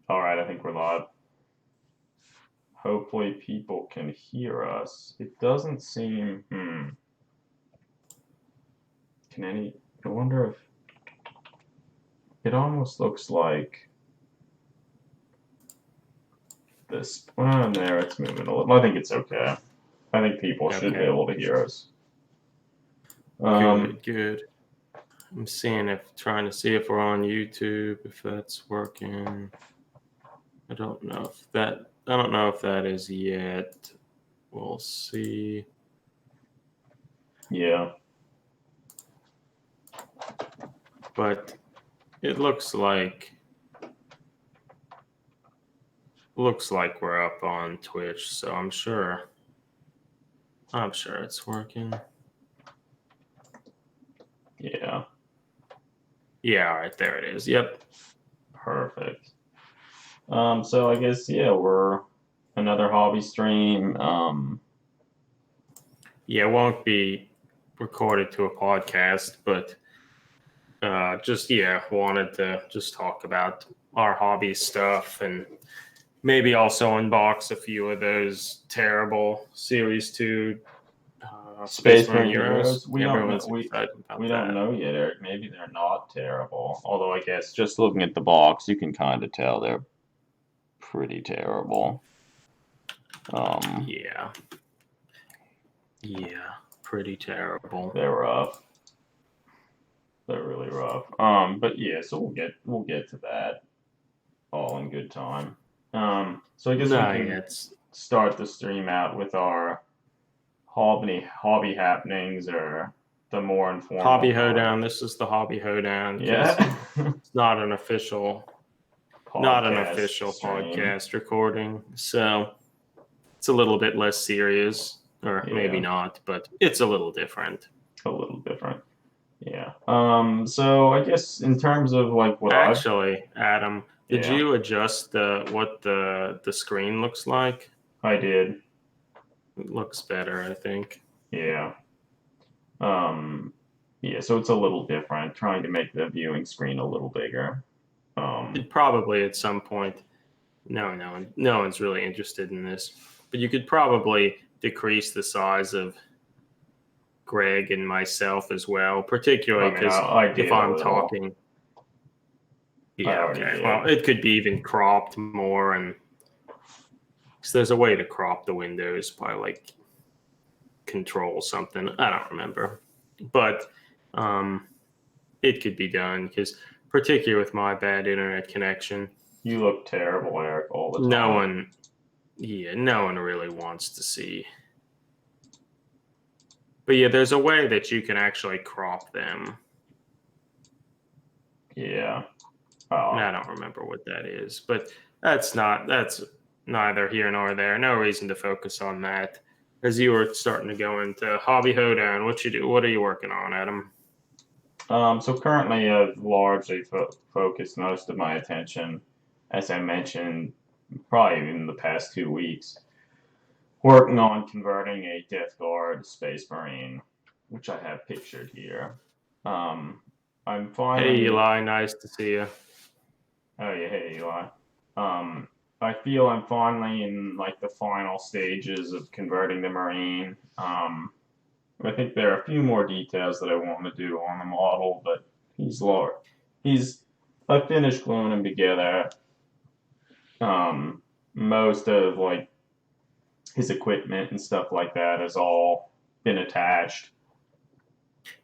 All right, I think we're live. Hopefully people can hear us. It doesn't seem, I wonder if, it almost looks like this, well, there, it's moving a little. I think it's okay. I think people should be Okay. able to hear us. Good. I'm trying to see if we're on YouTube, if that's working. I don't know if that is yet. We'll see. Yeah. But it looks like we're up on Twitch, so I'm sure it's working. Yeah. Yeah, all right, there it is. Yep. Perfect. So I guess, yeah, we're another hobby stream. Yeah, it won't be recorded to a podcast, but wanted to just talk about our hobby stuff and maybe also unbox a few of those terrible Series 2 Space Marine Heroes. We don't know. Everyone's excited about We don't that. know yet, Eric. Maybe they're not terrible. Although I guess just looking at the box, you can kind of tell they're pretty terrible. Yeah, pretty terrible. They're rough. They're really rough. But yeah, so we'll get to that all in good time. So I guess we can start the stream out with our hobby happenings or the more informal Hobby Hoedown. This is the Hobby Hoedown. Yeah. It's not an official podcast recording, so it's a little bit less serious, or maybe not, but it's a little different. Yeah. So I guess in terms of like what Adam, did you adjust what the screen looks like? I did. It looks better, I think. Yeah. Yeah, so it's a little different, trying to make the viewing screen a little bigger. It probably at some point, no one's really interested in this, but you could probably decrease the size of Greg and myself as well, particularly because if I'm talking. Yeah, okay. Well, it could be even cropped more, and because there's a way to crop the windows by like control something. I don't remember, but it could be done because particularly with my bad internet connection. You look terrible, Eric, all the time. No one really wants to see. But yeah, there's a way that you can actually crop them. Yeah. I don't remember what that is, but that's neither here nor there. No reason to focus on that. As you were starting to go into Hobby Hoedown, what are you working on, Adam? So currently I've largely focused most of my attention, as I mentioned, probably in the past 2 weeks, working on converting a Death Guard Space Marine, which I have pictured here. I'm finally. Hey Eli, nice to see you. Oh yeah, hey Eli. I feel I'm finally in like the final stages of converting the Marine. I think there are a few more details that I want to do on the model, but I finished gluing them together. Most of like his equipment and stuff like that has all been attached.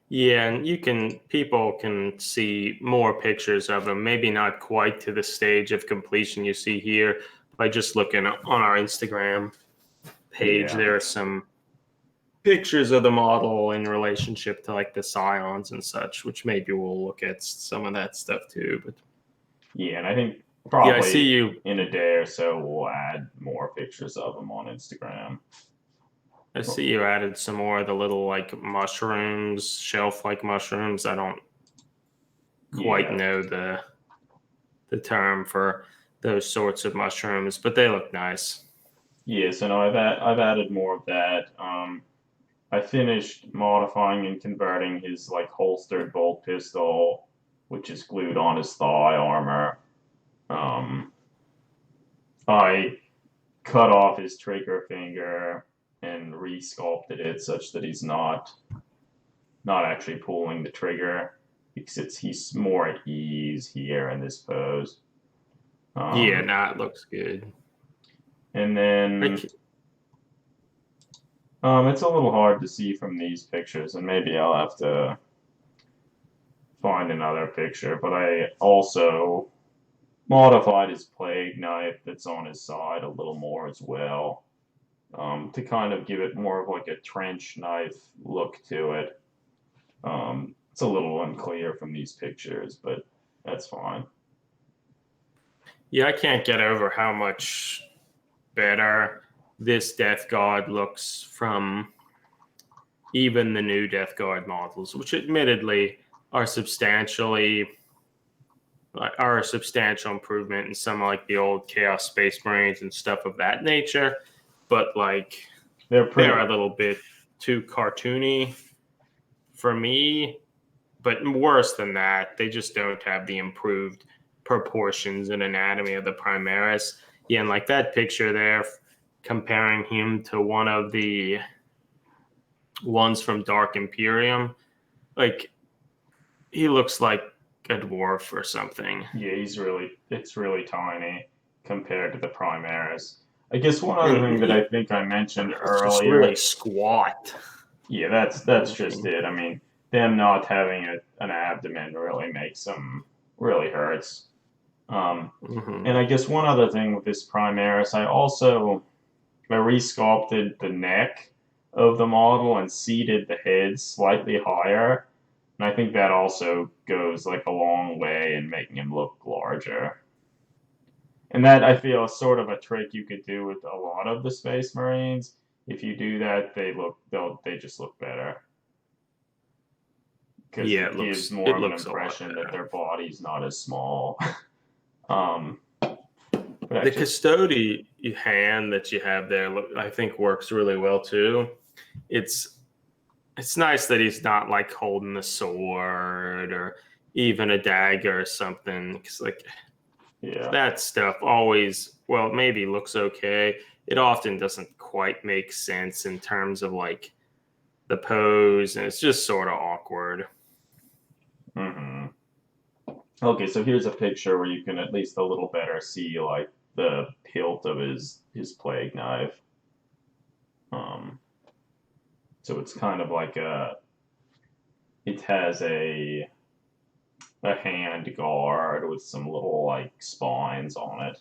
Yeah, and people can see more pictures of them, maybe not quite to the stage of completion you see here, by just looking on our Instagram page. Yeah. There are some pictures of the model in relationship to like the scions and such, which maybe we'll look at some of that stuff too. But yeah, and I think probably I see you in a day or so we'll add more pictures of them on Instagram. I see you added some more of the little like mushrooms, shelf-like mushrooms. I don't quite know the term for those sorts of mushrooms, but they look nice. Yeah, so no, I've added more of that. I finished modifying and converting his like holstered bolt pistol, which is glued on his thigh armor. I cut off his trigger finger and resculpted it such that he's not actually pulling the trigger because he's more at ease here in this pose. Yeah, nah, it looks good. And then it's a little hard to see from these pictures, and maybe I'll have to find another picture. But I also modified his plague knife that's on his side a little more as well, to kind of give it more of like a trench knife look to it. It's a little unclear from these pictures, but that's fine. Yeah, I can't get over how much better this Death Guard looks from even the new Death Guard models, which admittedly are a substantial improvement in some like the old Chaos Space Marines and stuff of that nature. But like they're a little bit too cartoony for me. But worse than that, they just don't have the improved proportions and anatomy of the Primaris. Yeah, and like that picture there, comparing him to one of the ones from Dark Imperium, like he looks like a dwarf or something. Yeah, it's really tiny compared to the Primaris. I guess one other thing that I think I mentioned earlier. Just really squat. Yeah, that's just it. I mean, them not having an abdomen really makes them really hurts. And I guess one other thing with this Primaris, I resculpted the neck of the model and seated the head slightly higher. And I think that also goes like a long way in making him look larger. And that I feel is sort of a trick you could do with a lot of the Space Marines. If you do that, they just look better. Because it gives more of an impression that their body's not as small. The Custody hand that you have there, I think, works really well too. It's nice that he's not like holding a sword or even a dagger or something. Because that stuff always, well, maybe looks okay. It often doesn't quite make sense in terms of like the pose, and it's just sort of awkward. Mm-hmm. Okay, so here's a picture where you can at least a little better see like the hilt of his plague knife. So it's kind of like it has a hand guard with some little like spines on it.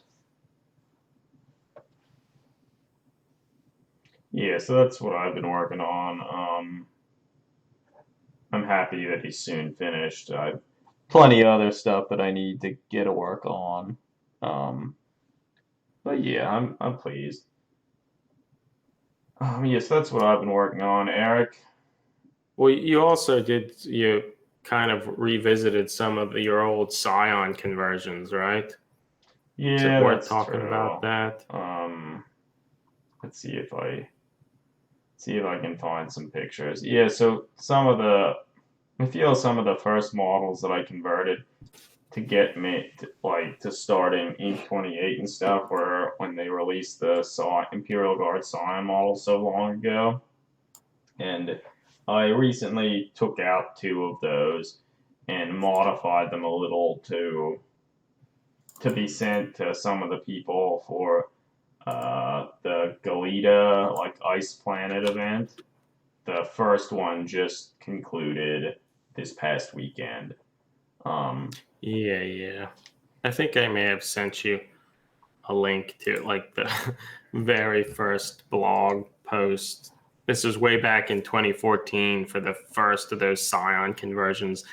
Yeah, so that's what I've been working on. I'm happy that he's soon finished. I've plenty of other stuff that I need to get to work on. But yeah, I'm pleased. Yes, that's what I've been working on, Eric. Well, you kind of revisited some of your old Scion conversions, right? Yeah, is it worth talking about that? Let's see if I can find some pictures. Yeah, so I feel some of the first models that I converted to get me to starting Ink 28 and stuff were when they released the Imperial Guard Scion model so long ago. And I recently took out 2 of those and modified them a little to be sent to some of the people for the Galita Ice Planet event. The first one just concluded this past weekend. Yeah. I think I may have sent you a link to like the very first blog post. This was way back in 2014 for the first of those Scion conversions,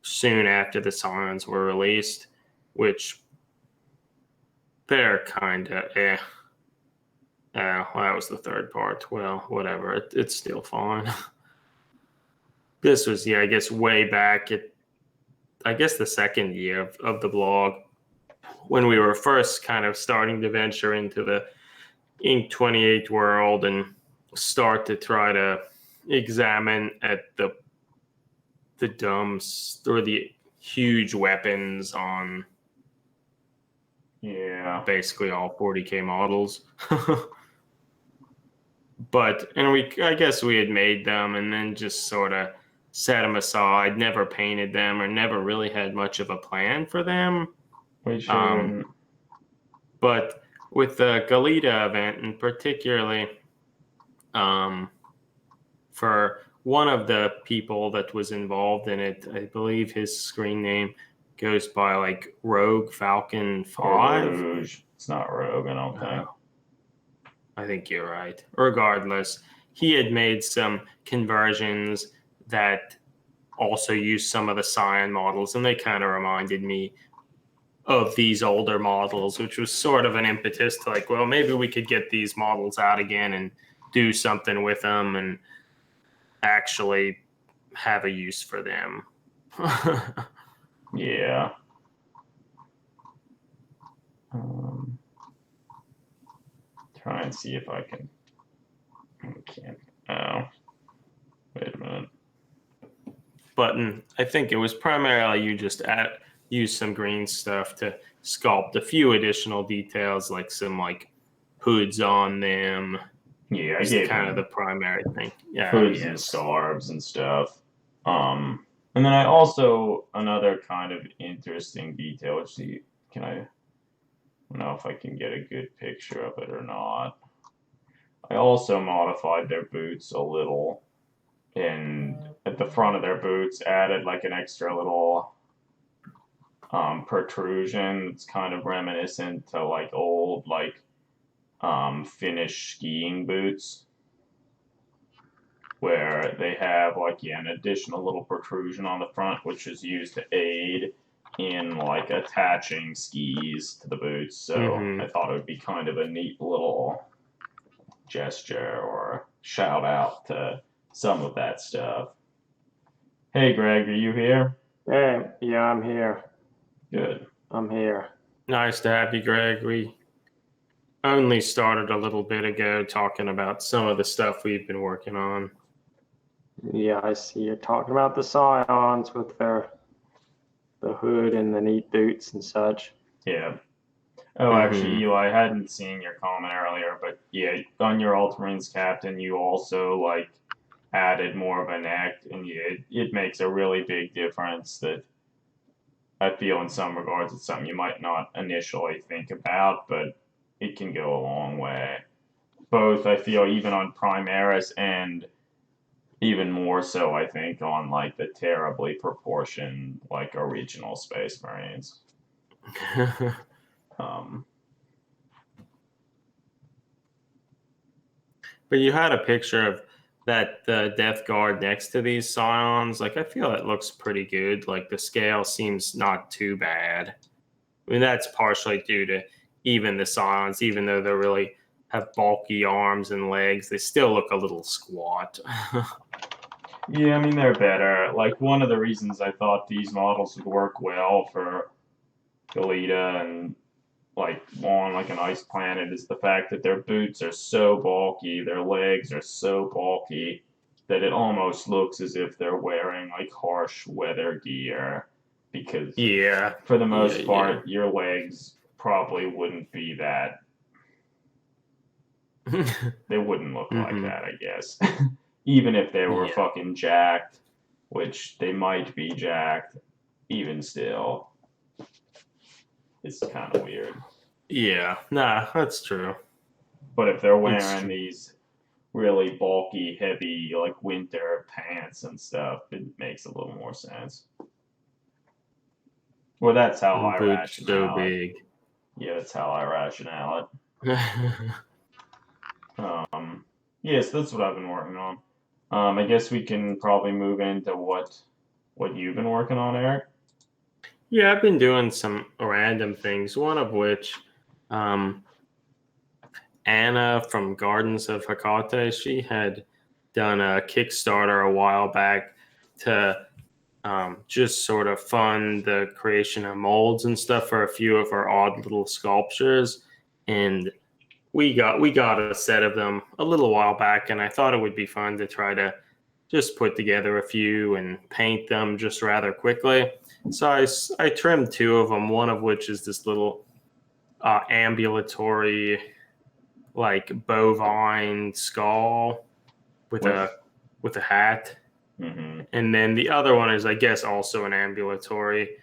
soon after the Scions were released, which they're kind of well, that was the third part. Well, whatever. It's still fine. This was, I guess, way back at, I guess, the second year of the blog, when we were first kind of starting to venture into the Ink 28 world and start to try to examine at the dumps or the huge weapons on Yeah. basically all 40K models. I guess we had made them and then just sort of set them aside, never painted them, or never really had much of a plan for them. We shouldn't. But with the Galita event, and particularly for one of the people that was involved in it, I believe his screen name goes by like Rogue Falcon 5. Rouge. It's not Rogue, I don't think. I think you're right. Regardless, he had made some conversions that also used some of the Scion models, and they kind of reminded me of these older models, which was sort of an impetus to like, well, maybe we could get these models out again and do something with them and actually have a use for them. Yeah. Try and see if I can. I can't. Oh. Wait a minute. But I think it was primarily you just use some green stuff to sculpt a few additional details, like some like hoods on them. Yeah, I It's gave kind of him the primary thing. Yeah, hoods and scarves and stuff. And then I also another kind of interesting detail. Let's see, can I don't know if I can get a good picture of it or not. I also modified their boots a little, and at the front of their boots added like an extra little protrusion. It's kind of reminiscent to like old like Finnish skiing boots, where they have like an additional little protrusion on the front, which is used to aid in like attaching skis to the boots. So I thought it would be kind of a neat little gesture or shout out to some of that stuff. Hey Greg, are you here? Hey, yeah, I'm here. Good. I'm here. Nice to have you, Greg. We only started a little bit ago talking about some of the stuff we've been working on. Yeah, I see you're talking about the Scions with the hood and the neat boots and such. Yeah. Oh, actually, Eli, I hadn't seen your comment earlier, but yeah, on your Ultramarines captain, you also like added more of a neck, and yeah, it makes a really big difference. That I feel in some regards it's something you might not initially think about, but it can go a long way. Both, I feel, even on Primaris and even more so, I think, on like the terribly proportioned like original Space Marines. But you had a picture of that Death Guard next to these Scions. Like, I feel it looks pretty good. Like, the scale seems not too bad. I mean, that's partially due to even the Scions, even though they really have bulky arms and legs, they still look a little squat. Yeah, I mean, they're better. Like, one of the reasons I thought these models would work well for Galita and like on like an ice planet is the fact that their boots are so bulky, their legs are so bulky that it almost looks as if they're wearing like harsh weather gear, because Yeah. for the most part your legs probably wouldn't be that they wouldn't look like that, I guess. Even if they were fucking jacked, which they might be jacked, even still. It's kind of weird. Yeah, nah, that's true. But if they're wearing these really bulky, heavy, like winter pants and stuff, it makes a little more sense. Well, that's how I rationale so big. it. Yeah, that's how I rationale it. Yes, that's what I've been working on. I guess we can probably move into what you've been working on, Eric. Yeah, I've been doing some random things, one of which Anna from Gardens of Hecate, she had done a Kickstarter a while back to just sort of fund the creation of molds and stuff for a few of her odd little sculptures. And we got a set of them a little while back, and I thought it would be fun to try to just put together a few and paint them just rather quickly. So I trimmed two of them, one of which is this little ambulatory, like bovine skull with a hat. Mm-hmm. And then the other one is, I guess, also an ambulatory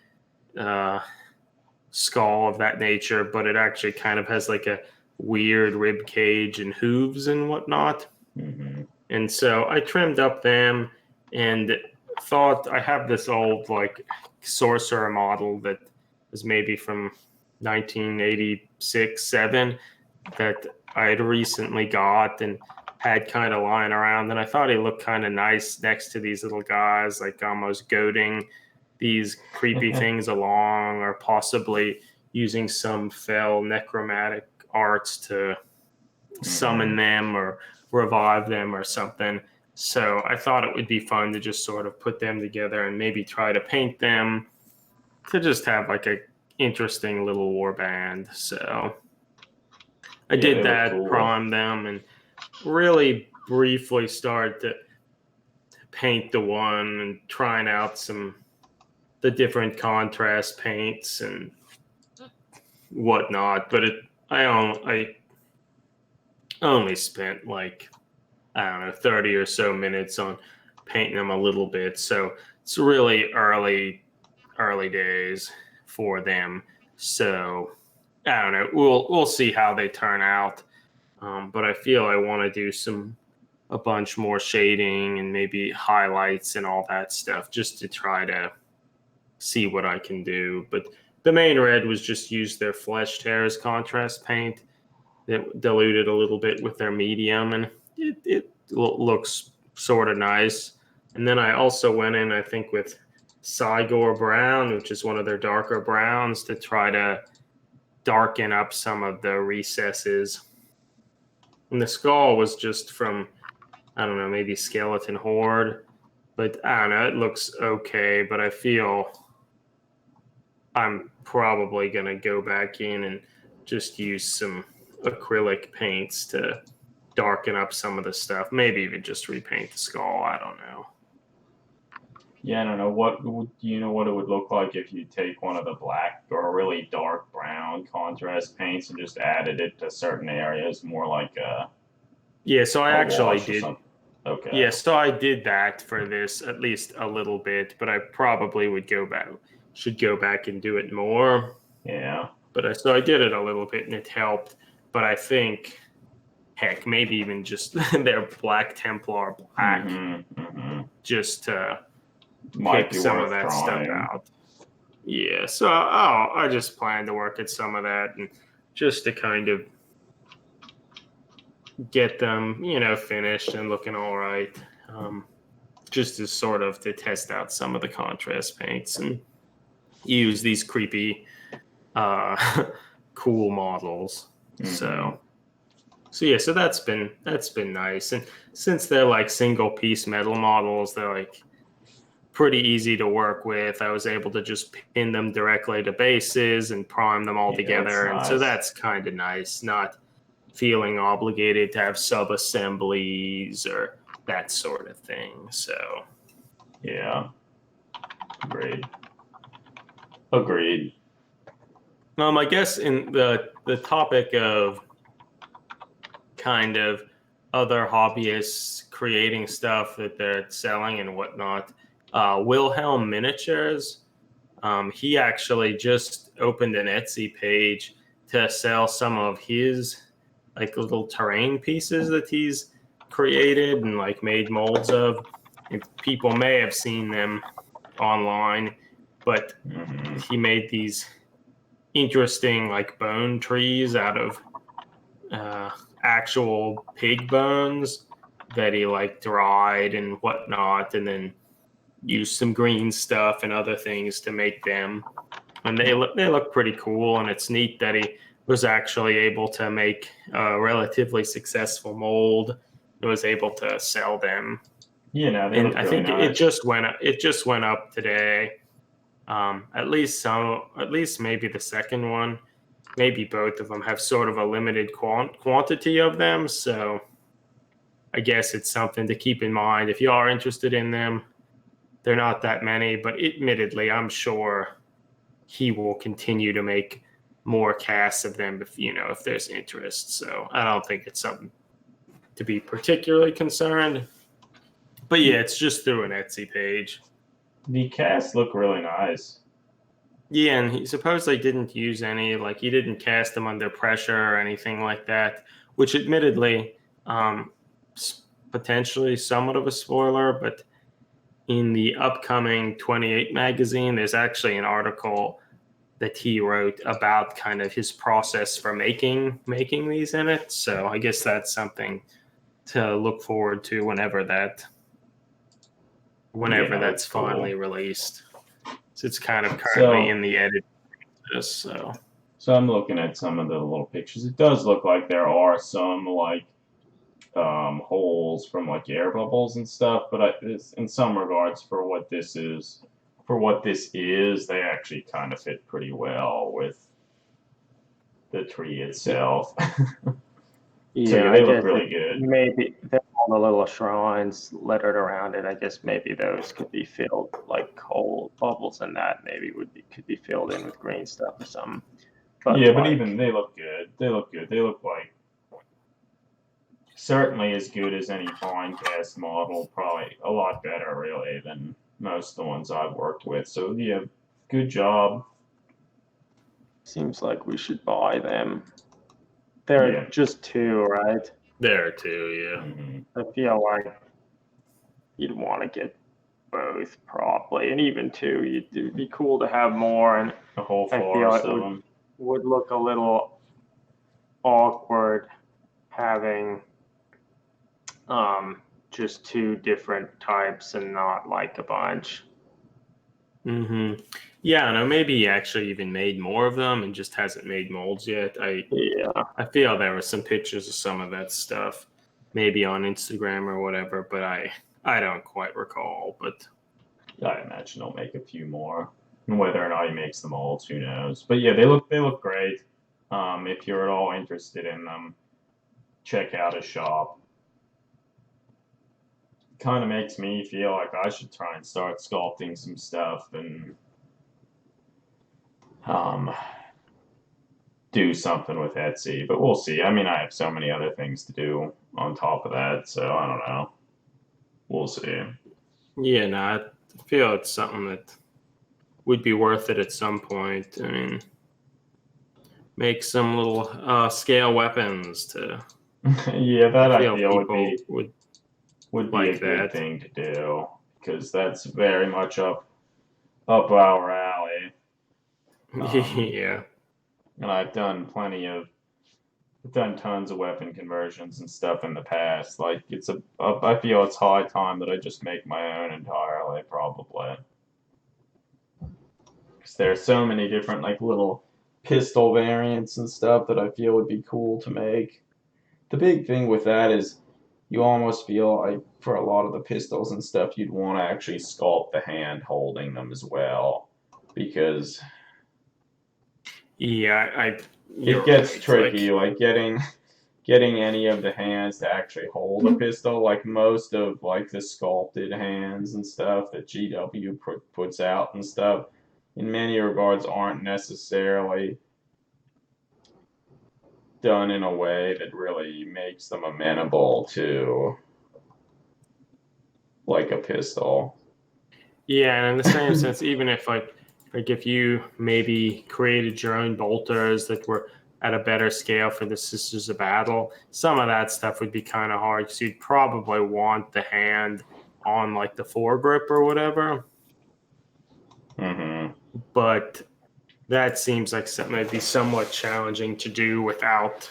skull of that nature, but it actually kind of has like a weird rib cage and hooves and whatnot. Mm-hmm. And so I trimmed up them and thought I have this old like sorcerer model that is maybe from 1986, 7 that I had recently got and had kind of lying around. And I thought he looked kind of nice next to these little guys, like almost goading these creepy things along, or possibly using some fell necromantic arts to summon them or revive them or something. So I thought it would be fun to just sort of put them together and maybe try to paint them to just have like a interesting little war band. So I did that, cool. prime them, and really briefly started to paint the one and trying out the different contrast paints and whatnot. But I only spent like, I don't know, 30 or so minutes on painting them a little bit. So it's really early days for them. So I don't know. We'll see how they turn out. But I feel I want to do a bunch more shading and maybe highlights and all that stuff just to try to see what I can do. But the main red was just use their flesh tears contrast paint that diluted a little bit with their medium, and it looks sort of nice. And then I also went in, I think, with Cygor Brown, which is one of their darker browns, to try to darken up some of the recesses. And the skull was just from, I don't know, maybe Skeleton Horde. But I don't know, it looks okay, but I feel I'm probably going to go back in and just use some acrylic paints to darken up some of the stuff. Maybe even just repaint the skull. I don't know. Yeah, I don't know. Do you know what it would look like if you take one of the black or really dark brown contrast paints and just added it to certain areas, more like Yeah, so I actually wash or did. something? Okay. Yeah, so I did that for this at least a little bit, but I probably should go back and do it more. Yeah. But so I did it a little bit and it helped. But I think, heck, maybe even just their Black Templar black, just to Might pick be some of worth that trying. stuff out. Yeah, so I just plan to work at some of that and just to kind of get them, finished and looking all right. Just as sort of to test out some of the contrast paints and use these creepy, cool models. So yeah, so that's been nice. And since they're like single piece metal models, they're like pretty easy to work with. I was able to just pin them directly to bases and prime them all together. And so that's kind of nice, not feeling obligated to have sub assemblies or that sort of thing. So yeah. Agreed. I guess in the topic of kind of other hobbyists creating stuff that they're selling and whatnot, WilhelMiniatures, he actually just opened an Etsy page to sell some of his like little terrain pieces that he's created and like made molds of. And people may have seen them online, but he made these interesting like bone trees out of actual pig bones that he like dried and whatnot, and then used some green stuff and other things to make them. And they look pretty cool, and it's neat that he was actually able to make a relatively successly mold and was able to sell them. And I think nice. it just went up today. At least maybe the second one, maybe both of them have sort of a limited quantity of them. So I guess it's something to keep in mind if you are interested in them. They're not that many, but admittedly, I'm sure he will continue to make more casts of them if there's interest. So I don't think it's something to be particularly concerned. But yeah, it's just through an Etsy page. The casts look really nice. Yeah, and he supposedly didn't use any, he didn't cast them under pressure or anything like that, which admittedly, potentially somewhat of a spoiler, but in the upcoming 28 magazine, there's actually an article that he wrote about kind of his process for making these in it. So I guess that's something to look forward to whenever that's that's finally cool. released. So it's kind of currently in the edit. So I'm looking at some of the little pictures. It does look like there are some holes from air bubbles and stuff, but in some regards, for what this is, they actually kind of fit pretty well with the tree itself. Yeah, they I look guess really good. maybe all the little shrines littered around it. I guess maybe those could be filled, like hole bubbles and that maybe could be filled in with green stuff or something. But Yeah, but even they look good. They look good. They look like certainly as good as any fine cast model. Probably a lot better, really, than most of the ones I've worked with. So yeah, good job. Seems like we should buy them. They're just 2, right? There are 2, yeah. Mm-hmm. I feel like you'd want to get both probably, and even 2, it'd be cool to have more. And A whole I feel forest it of them would look a little awkward having just 2 different types and not like a bunch. Mm-hmm. Yeah, no, maybe he actually even made more of them and just hasn't made molds yet. I feel there were some pictures of some of that stuff, maybe on Instagram or whatever, but I don't quite recall. But I imagine he'll make a few more. And whether or not he makes the molds, who knows? But yeah, they look great. If you're at all interested in them, check out his shop. Kind of makes me feel like I should try and start sculpting some stuff and do something with Etsy, but we'll see. I mean, I have so many other things to do on top of that, so I don't know. We'll see. Yeah, no, I feel it's something that would be worth it at some point. I mean, make some little scale weapons to. Yeah, that I feel would be like a good that. thing to do, because that's very much up our alley. Yeah. And I've done tons of weapon conversions and stuff in the past. Like I feel it's high time that I just make my own entirely, probably. Because there's so many different little pistol variants and stuff that I feel would be cool to make. The big thing with that is you almost feel like for a lot of the pistols and stuff you'd want to actually sculpt the hand holding them as well, because it gets tricky, like getting any of the hands to actually hold a pistol. Like most of the sculpted hands and stuff that GW puts out and stuff, in many regards, aren't necessarily done in a way that really makes them amenable to a pistol. Yeah, and in the same sense, even if if you maybe created your own bolters that were at a better scale for the Sisters of Battle, some of that stuff would be kind of hard because you'd probably want the hand on the foregrip or whatever. Mm-hmm. But that seems like something that'd be somewhat challenging to do without,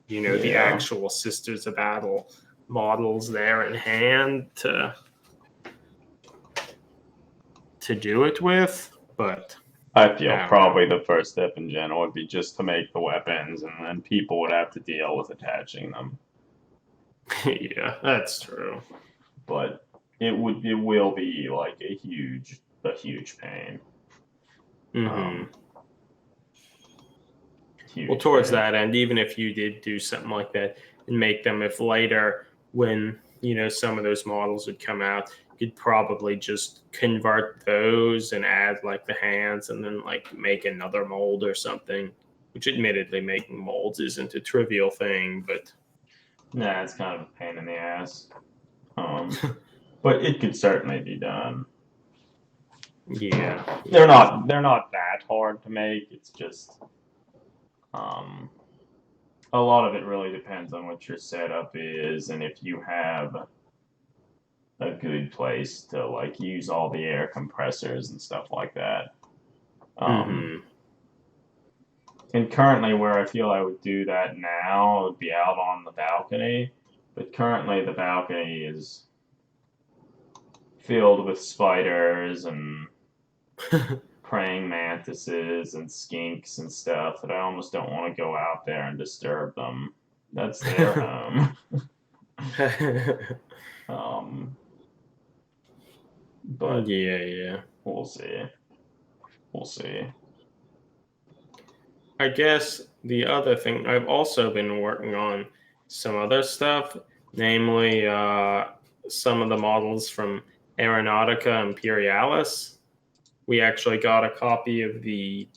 the actual Sisters of Battle models there in hand to do it with. But I feel probably the first step in general would be just to make the weapons, and then people would have to deal with attaching them. Yeah, that's true. But it will be a huge pain. Mm-hmm. Well, towards that end, even if you did do something like that and make them, if later when some of those models would come out, you'd probably just convert those and add the hands and then make another mold or something. which admittedly making molds isn't a trivial thing, but Nah, it's kind of a pain in the ass. But it could certainly be done. yeah. They're not that hard to make. It's just a lot of it really depends on what your setup is and if you have a good place to like use all the air compressors and stuff like that. And currently, where I feel I would do that now would be out on the balcony. But currently, the balcony is filled with spiders and praying mantises and skinks and stuff that I almost don't want to go out there and disturb them. That's their home. But yeah. we'll see. We'll see. I guess the other thing, I've also been working on some other stuff, namely some of the models from Aeronautica Imperialis. We actually got a copy of the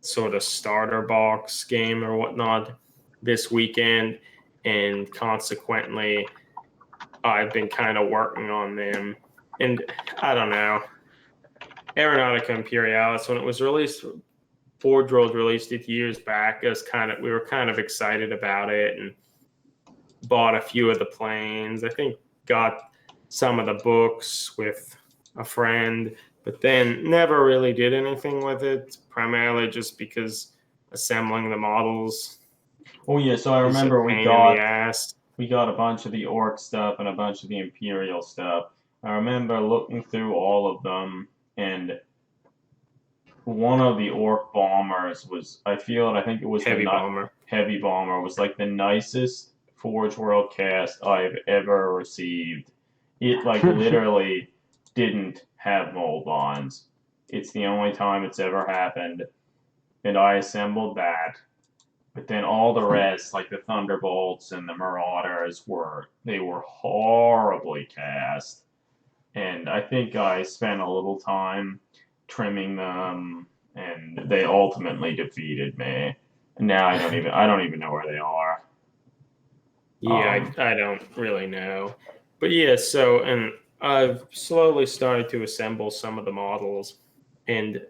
sort of starter box game or whatnot this weekend, and consequently, I've been kind of working on them. And I don't know, Aeronautica Imperialis, when it was released, Forge World released it years back. We were kind of excited about it and bought a few of the planes. I think got some of the books with a friend, but then never really did anything with it, primarily just because assembling the models. Oh yeah, so I remember we got a bunch of the Orc stuff and a bunch of the Imperial stuff. I remember looking through all of them, and one of the Orc bombers was, I think it was Heavy Bomber. Heavy Bomber was like the nicest Forge World cast I've ever received. It like literally didn't have mold lines. It's the only time it's ever happened. And I assembled that. But then all the rest, like the Thunderbolts and the Marauders, were horribly cast. And I think I spent a little time trimming them, and they ultimately defeated me. And now I don't even know where they are. Yeah, I don't really know. But yeah, so, and I've slowly started to assemble some of the models, and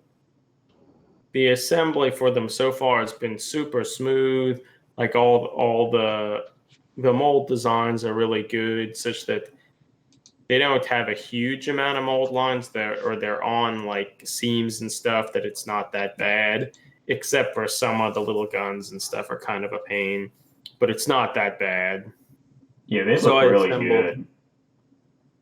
the assembly for them so far has been super smooth. Like all the mold designs are really good, such that they don't have a huge amount of mold lines there, or they're on like seams and stuff that it's not that bad, except for some of the little guns and stuff are kind of a pain, but it's not that bad. Yeah, they look really good.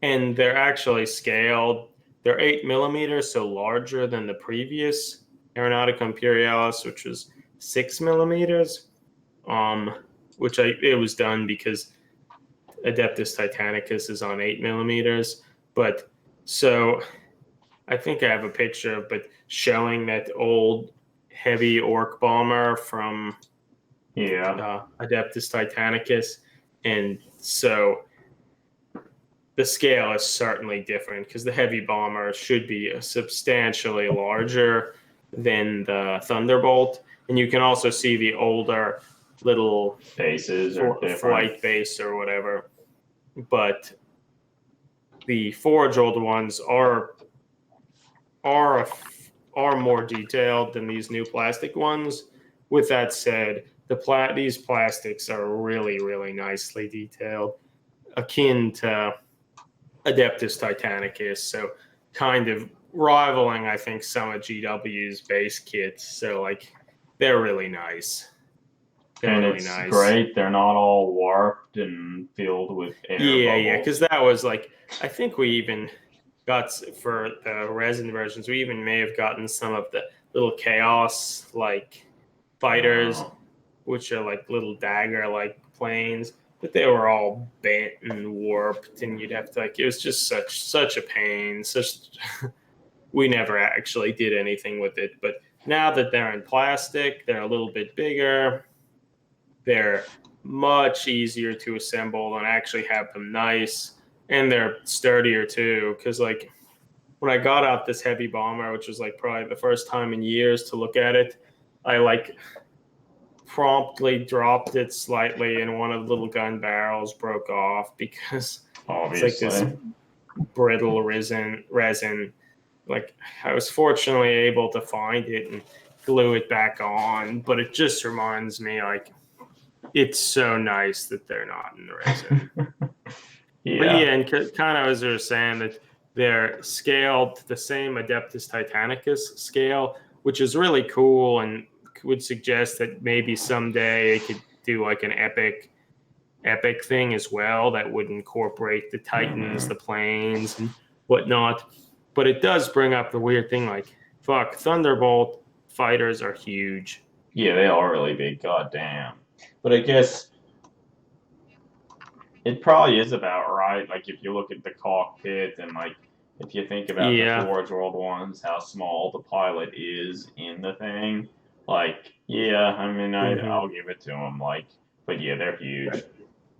And they're actually scaled. They're 8mm, so larger than the previous Aeronautica Imperialis, which was 6mm. It was done because Adeptus Titanicus is on 8mm. But so I think I have a picture of, but showing that old heavy Orc bomber from Adeptus Titanicus. And so the scale is certainly different because the heavy bomber should be substantially larger than the Thunderbolt. And you can also see the older little bases or flight base or whatever. But the Forge World ones are more detailed than these new plastic ones. With that said, these plastics are really, really nicely detailed, akin to Adeptus Titanicus, so kind of rivaling, I think, some of GW's base kits. So, like, they're really nice. It's great. They're not all warped and filled with air bubbles. Yeah, because that was like, I think we even got, for the resin versions, we even may have gotten some of the little Chaos, like, fighters, which are like little dagger-like planes. But they were all bent and warped, and you'd have to, like, it was just such a pain. We never actually did anything with it. But now that they're in plastic, they're a little bit bigger. They're much easier to assemble and actually have them nice, and they're sturdier too. Because like when I got out this heavy bomber, which was like probably the first time in years to look at it, I like promptly dropped it slightly, and one of the little gun barrels broke off because Obviously. it's like this brittle resin. Like, I was fortunately able to find it and glue it back on, but it just reminds me, like, it's so nice that they're not in the resin. Yeah. But yeah, and kind of as we were saying, that they're scaled to the same Adeptus Titanicus scale, which is really cool and would suggest that maybe someday it could do like an epic thing as well that would incorporate the Titans, the planes, and whatnot. But it does bring up the weird thing, like, fuck, Thunderbolt fighters are huge. Yeah, they are really big, goddamn. But I guess it probably is about right. Like, if you look at the cockpit and, like, if you think about the Forge World ones, how small the pilot is in the thing, like, yeah, I mean, I'll give it to them. Like, but yeah, they're huge.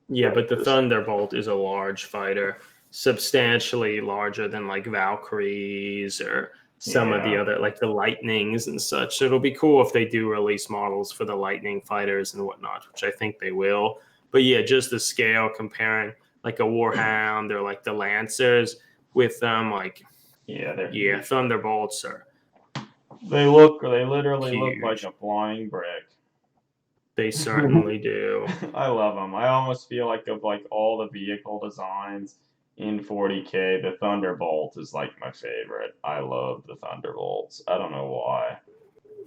Yeah, but the Thunderbolt is a large fighter, substantially larger than like Valkyries or some of the other, like the Lightnings and such. So it'll be cool if they do release models for the Lightning fighters and whatnot, which I think they will. But yeah, just the scale comparing like a Warhound or like the Lancers with them, like Thunderbolts are. They literally huge. look like a flying brick. They certainly do. I love them. I almost feel like of like all the vehicle designs in 40K, the Thunderbolt is like my favorite. I love the Thunderbolts. I don't know why.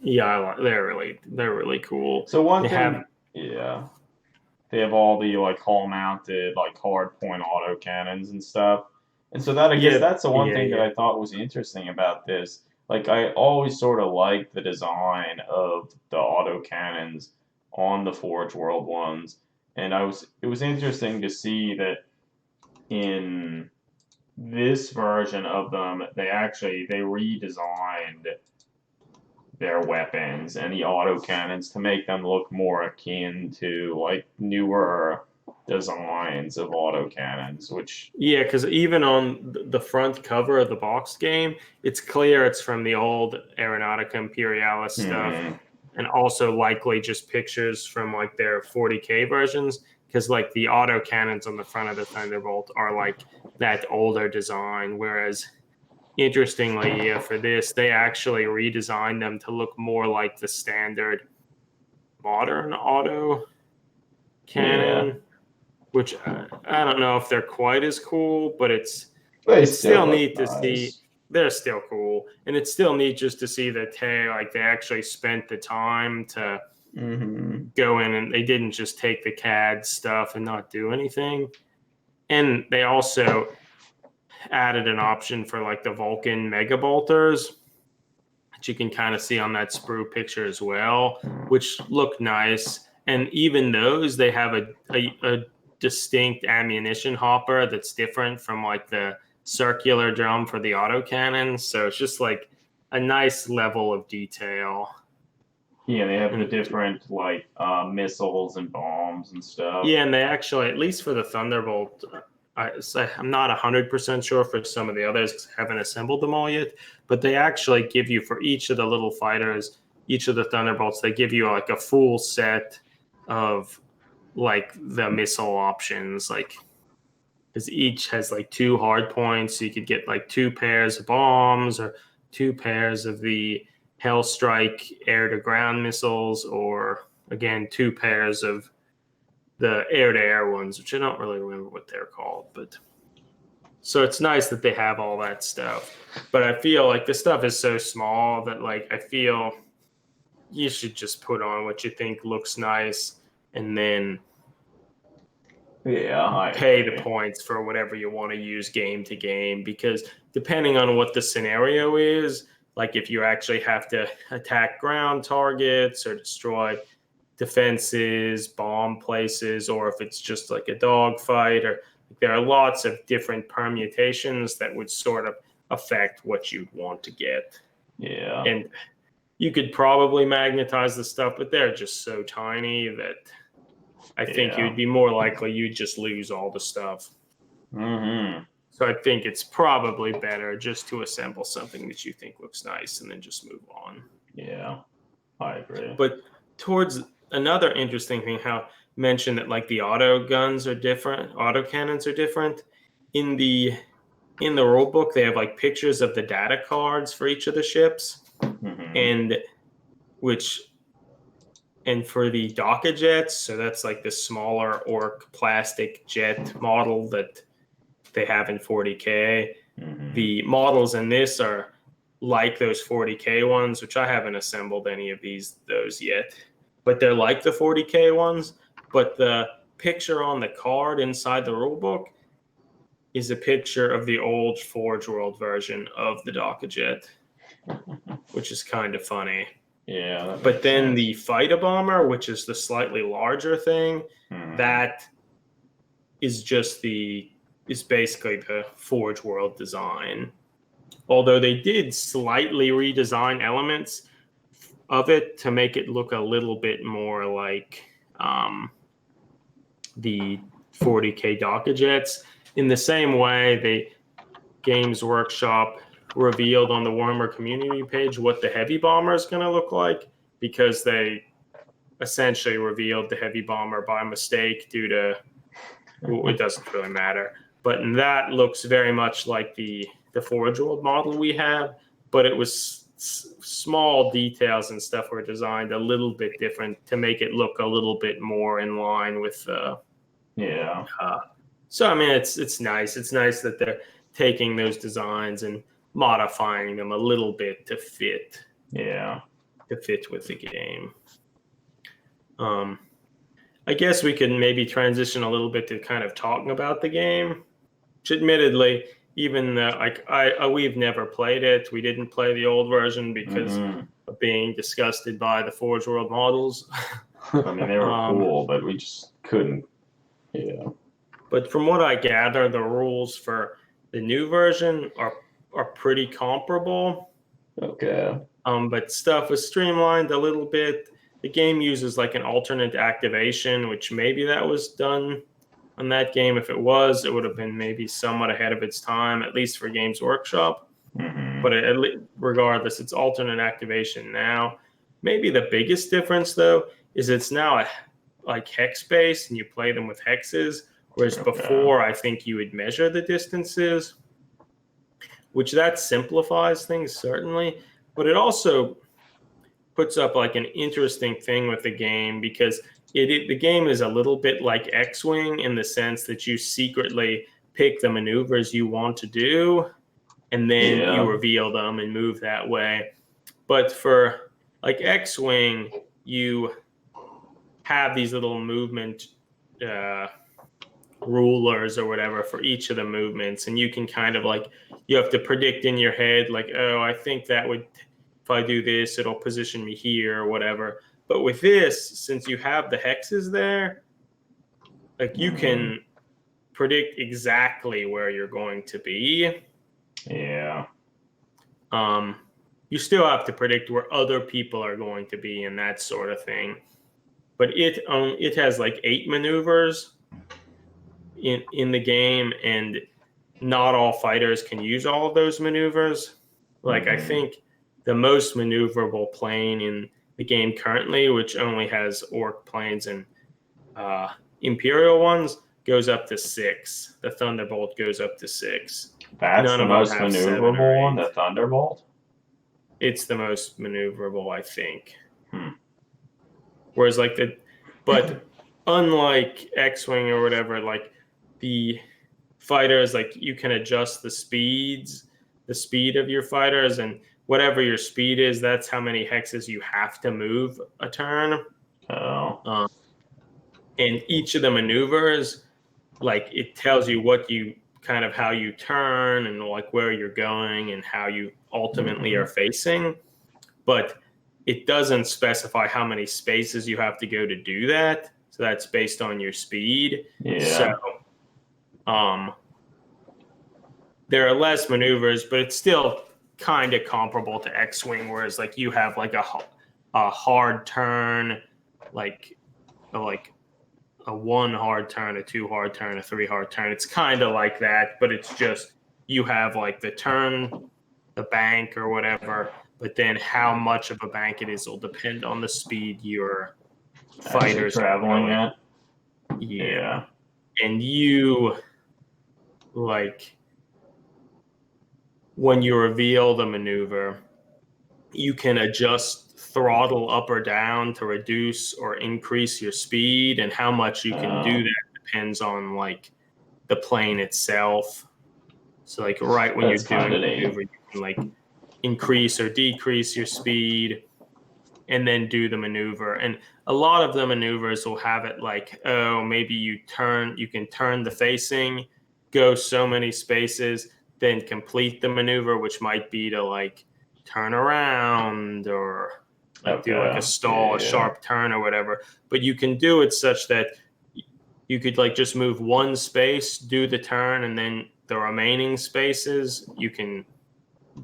Yeah, they're really cool. So one thing, they have all the like hull mounted like hard point auto cannons and stuff. And so that I guess that's the one thing that I thought was interesting about this. Like, I always sort of liked the design of the auto cannons on the Forge World ones, and it was interesting to see that in this version of them, they redesigned their weapons and the auto cannons to make them look more akin to like newer designs of auto cannons, which because even on the front cover of the box game, it's clear it's from the old Aeronautica Imperialis stuff, and also likely just pictures from like their 40K versions, because like the auto cannons on the front of the Thunderbolt are like that older design, whereas interestingly, for this, they actually redesigned them to look more like the standard modern auto cannon. Which I don't know if they're quite as cool, but it's still neat to see. They're still cool, and it's still neat just to see that like they actually spent the time to go in, and they didn't just take the CAD stuff and not do anything. And they also added an option for like the Vulcan Mega Bolters, which you can kind of see on that sprue picture as well, which look nice. And even those, they have a distinct ammunition hopper that's different from like the circular drum for the autocannon. So it's just like a nice level of detail. Yeah, they have the different like missiles and bombs and stuff. Yeah, and they actually, at least for the Thunderbolt, I'm not 100% sure for some of the others because I haven't assembled them all yet, but they actually give you, for each of the little fighters, each of the Thunderbolts, they give you like a full set of like the missile options, like because each has like 2 hard points, so you could get like 2 pairs of bombs or 2 pairs of the Hellstrike air-to-ground missiles, or again 2 pairs of the air-to-air ones, which I don't really remember what they're called. But so it's nice that they have all that stuff. But I feel like the stuff is so small that like I feel you should just put on what you think looks nice, and then pay the points for whatever you want to use game to game, because depending on what the scenario is, like if you actually have to attack ground targets or destroy defenses, bomb places, or if it's just like a dogfight, or there are lots of different permutations that would sort of affect what you'd want to get. Yeah. And you could probably magnetize the stuff, but they're just so tiny that I think you'd be more likely you'd just lose all the stuff. So I think it's probably better just to assemble something that you think looks nice and then just move on. Yeah, I agree. But towards another interesting thing, how mentioned that like the auto guns are different, auto cannons are different. In the rule book, they have like pictures of the data cards for each of the ships, and which and for the Doka jets, so that's like the smaller Orc plastic jet model that they have in 40K. The models in this are like those 40K ones, which I haven't assembled any of those yet, but they're like the 40K ones. But the picture on the card inside the rulebook is a picture of the old Forge World version of the Doka jet, which is kind of funny. Yeah. But then the fighter bomber, which is the slightly larger thing, that is basically the Forge World design. Although they did slightly redesign elements of it to make it look a little bit more like the 40K Doka jets. In the same way, the Games Workshop revealed on the Warhammer community page what the heavy bomber is going to look like, because they essentially revealed the heavy bomber by mistake due to, well, it doesn't really matter. But that looks very much like the Forge World model we have, but it was small details and stuff were designed a little bit different to make it look a little bit more in line with so I mean, it's nice. It's nice that they're taking those designs and modifying them a little bit to fit. Yeah. To fit with the game. I guess we could maybe transition a little bit to kind of talking about the game. Which admittedly, even we've never played it. We didn't play the old version because of being disgusted by the Forge World models. I mean, they were cool, but we just couldn't. Yeah. But from what I gather, the rules for the new version are pretty comparable. Okay. But stuff was streamlined a little bit. The game uses like an alternate activation, which maybe that was done on that game. If it was, it would have been maybe somewhat ahead of its time, at least for Games Workshop. But regardless, it's alternate activation now. Maybe the biggest difference, though, is it's now like hex-based, and you play them with hexes, whereas before, I think you would measure the distances, which that simplifies things, certainly. But it also puts up like an interesting thing with the game, because the game is a little bit like X-Wing in the sense that you secretly pick the maneuvers you want to do, and then you reveal them and move that way. But for like X-Wing, you have these little movement rulers or whatever for each of the movements, and you can kind of like, you have to predict in your head like, oh, I think that would, if I do this, it'll position me here or whatever. But with this, since you have the hexes there, like you can predict exactly where you're going to be. Yeah. You still have to predict where other people are going to be and that sort of thing. But it has like 8 maneuvers in the game, and not all fighters can use all of those maneuvers. Like I think the most maneuverable plane in the game currently, which only has Orc planes and Imperial ones, goes up to 6. The Thunderbolt goes up to 6. That's the most maneuverable one, the Thunderbolt? It's the most maneuverable, I think. Whereas but unlike X-Wing or whatever, like the fighters, like you can adjust the speed of your fighters, and whatever your speed is, that's how many hexes you have to move a turn. Oh. And each of the maneuvers, like it tells you how you turn and like where you're going and how you ultimately are facing. But it doesn't specify how many spaces you have to go to do that. So that's based on your speed. Yeah. So there are less maneuvers, but it's still kind of comparable to X-Wing, whereas like you have like a hard turn, like a 1 hard turn, a 2 hard turn, a 3 hard turn. It's kind of like that, but it's just you have like the turn, the bank or whatever, but then how much of a bank it is will depend on the speed you're fighters traveling at. Yeah. And you, like, when you reveal the maneuver, you can adjust throttle up or down to reduce or increase your speed, and how much you can do that depends on like the plane itself. So like right when you're doing the maneuver, you can like increase or decrease your speed and then do the maneuver. And a lot of the maneuvers will have it like, oh, maybe you can turn the facing, go so many spaces, then complete the maneuver, which might be to like turn around or like do like a stall, a sharp turn or whatever. But you can do it such that you could like just move one space, do the turn, and then the remaining spaces you can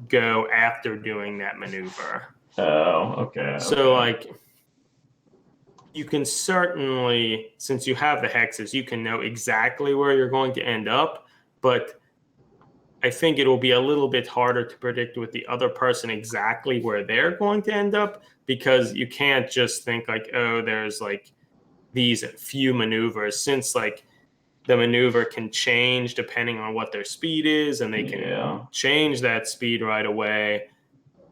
go after doing that maneuver. Oh, okay. So like you can certainly, since you have the hexes, you can know exactly where you're going to end up, but I think it'll be a little bit harder to predict with the other person exactly where they're going to end up, because you can't just think like, oh, there's like these few maneuvers, since like the maneuver can change depending on what their speed is, and they can change that speed right away.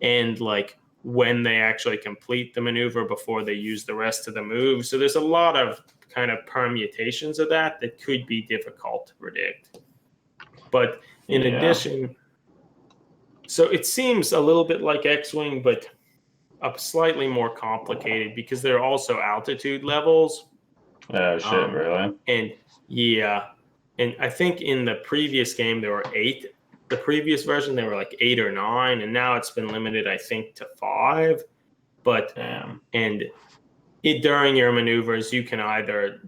And like when they actually complete the maneuver before they use the rest of the move. So there's a lot of kind of permutations of that could be difficult to predict. But in addition, so it seems a little bit like X-Wing, but slightly more complicated because there are also altitude levels. Oh, shit, really? And and I think in the previous game there were 8. The previous version there were like 8 or 9, and now it's been limited, I think, to 5. But and during your maneuvers, you can either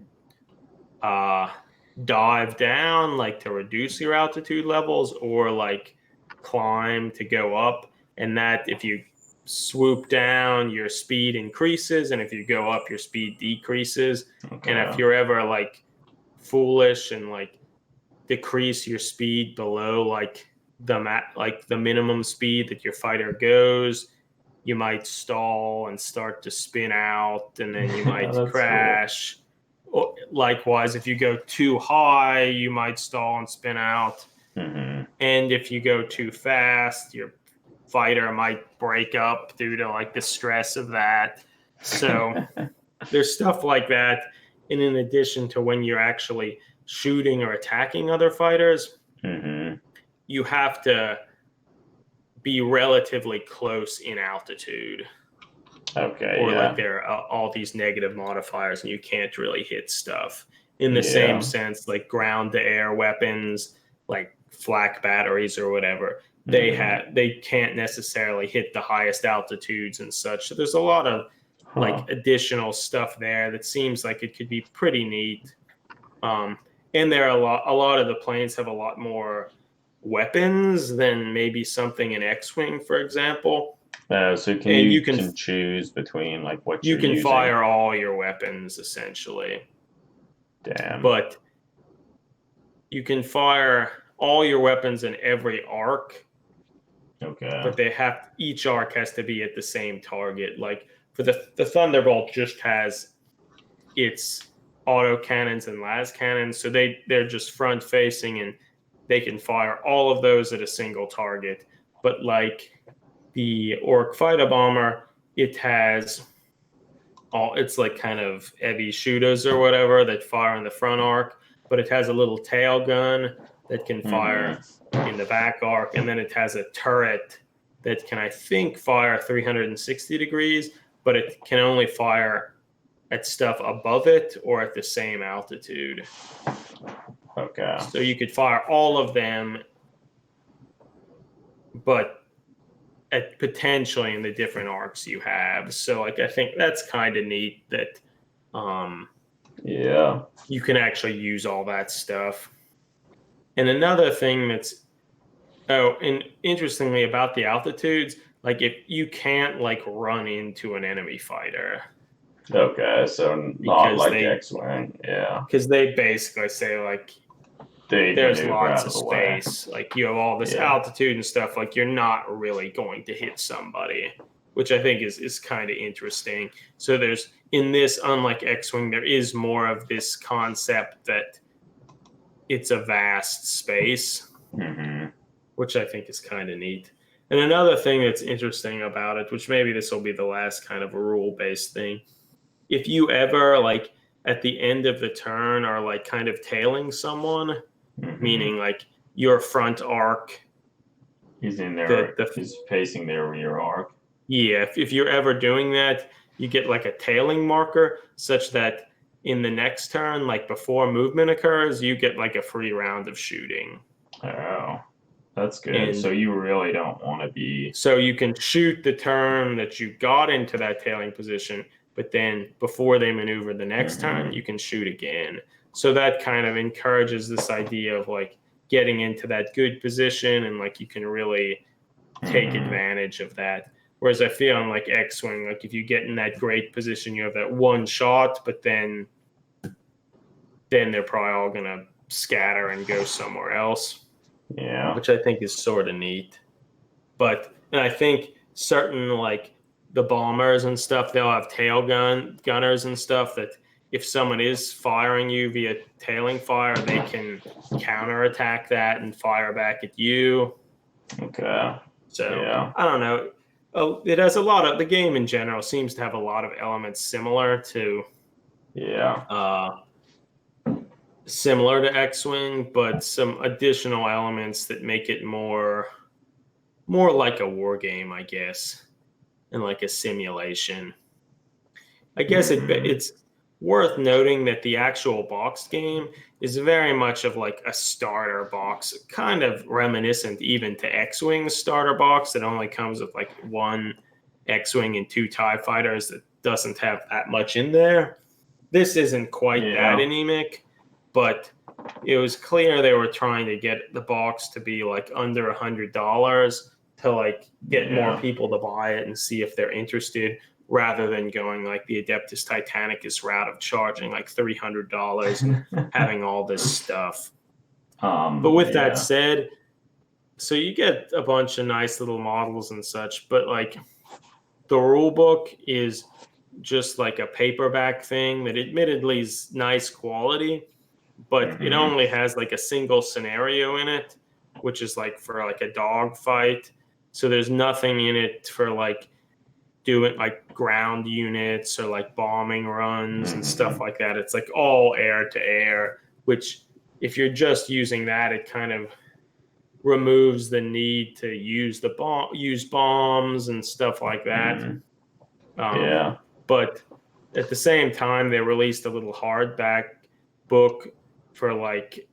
dive down, like to reduce your altitude levels, or like climb to go up. And that if you swoop down, your speed increases, and if you go up, your speed decreases. And if you're ever like foolish and like decrease your speed below like the minimum speed that your fighter goes, you might stall and start to spin out, and then you might crash. Cool. Likewise, if you go too high, you might stall and spin out. And if you go too fast, your fighter might break up due to like the stress of that. So there's stuff like that. And in addition to when you're actually shooting or attacking other fighters, you have to be relatively close in altitude. Or like there are all these negative modifiers, and you can't really hit stuff. In the same sense, like ground-to-air weapons, like flak batteries or whatever, they can't necessarily hit the highest altitudes and such. So there's a lot of like additional stuff there that seems like it could be pretty neat. And there are a lot of the planes have a lot more weapons than maybe something in X-Wing, for example. So you can choose between like what you can fire all your weapons essentially. Damn. But you can fire all your weapons in every arc. Okay. But each arc has to be at the same target. Like for the Thunderbolt just has its auto cannons and las cannons, so they're just front facing, and they can fire all of those at a single target. But like the Orc fighter bomber, it's like kind of heavy shooters or whatever that fire in the front arc, but it has a little tail gun that can fire in the back arc, and then it has a turret that can, I think, fire 360 degrees, but it can only fire at stuff above it or at the same altitude. Okay. So you could fire all of them, but potentially in the different arcs you have. So like I think that's kind of neat that you can actually use all that stuff. And another thing and interestingly about the altitudes, like if you can't like run into an enemy fighter. Okay, so not like X-Wing, because they basically say like there's lots of space, like you have all this altitude and stuff, like you're not really going to hit somebody, which I think is kind of interesting. So there's in this, unlike X-Wing, there is more of this concept that it's a vast space, which I think is kind of neat. And another thing that's interesting about it, which maybe this will be the last kind of a rule-based thing, if you ever, like, at the end of the turn are, like, kind of tailing someone, meaning, like, your front arc is in there, is facing their rear arc. Yeah, if you're ever doing that, you get, like, a tailing marker such that in the next turn, like, before movement occurs, you get, like, a free round of shooting. Oh, that's good. And so you really don't want to be... So you can shoot the turn that you got into that tailing position, but then before they maneuver the next turn, you can shoot again. So that kind of encourages this idea of, like, getting into that good position, and, like, you can really take advantage of that. Whereas I feel on, like, X-Wing, like, if you get in that great position, you have that one shot, but then they're probably all going to scatter and go somewhere else. Yeah. Which I think is sort of neat. And I think certain, like, the bombers and stuff, they'll have tail gunners and stuff that if someone is firing you via tailing fire, they can counterattack that and fire back at you. Okay. So, yeah. I don't know. It has a lot of, the game in general seems to have a lot of elements similar to X-Wing, but some additional elements that make it more like a war game, I guess, and like a simulation. I guess it's worth noting that the actual box game is very much of, like, a starter box, kind of reminiscent even to X-Wing's starter box that only comes with, like, one X-Wing and 2 TIE fighters that doesn't have that much in there. This isn't quite that anemic, but it was clear they were trying to get the box to be, like, under $100 to, like, get more people to buy it and see if they're interested, rather than going, like, the Adeptus Titanicus route of charging, like, $300, having all this stuff. But with that said, so you get a bunch of nice little models and such, but, like, the rule book is just like a paperback thing that admittedly is nice quality, but it only has, like, a single scenario in it, which is, like, for, like, a dog fight. So there's nothing in it for, like, doing, like, ground units or, like, bombing runs and stuff like that. It's, like, all air to air, which if you're just using that, it kind of removes the need to use bombs and stuff like that. But at the same time, they released a little hardback book for, like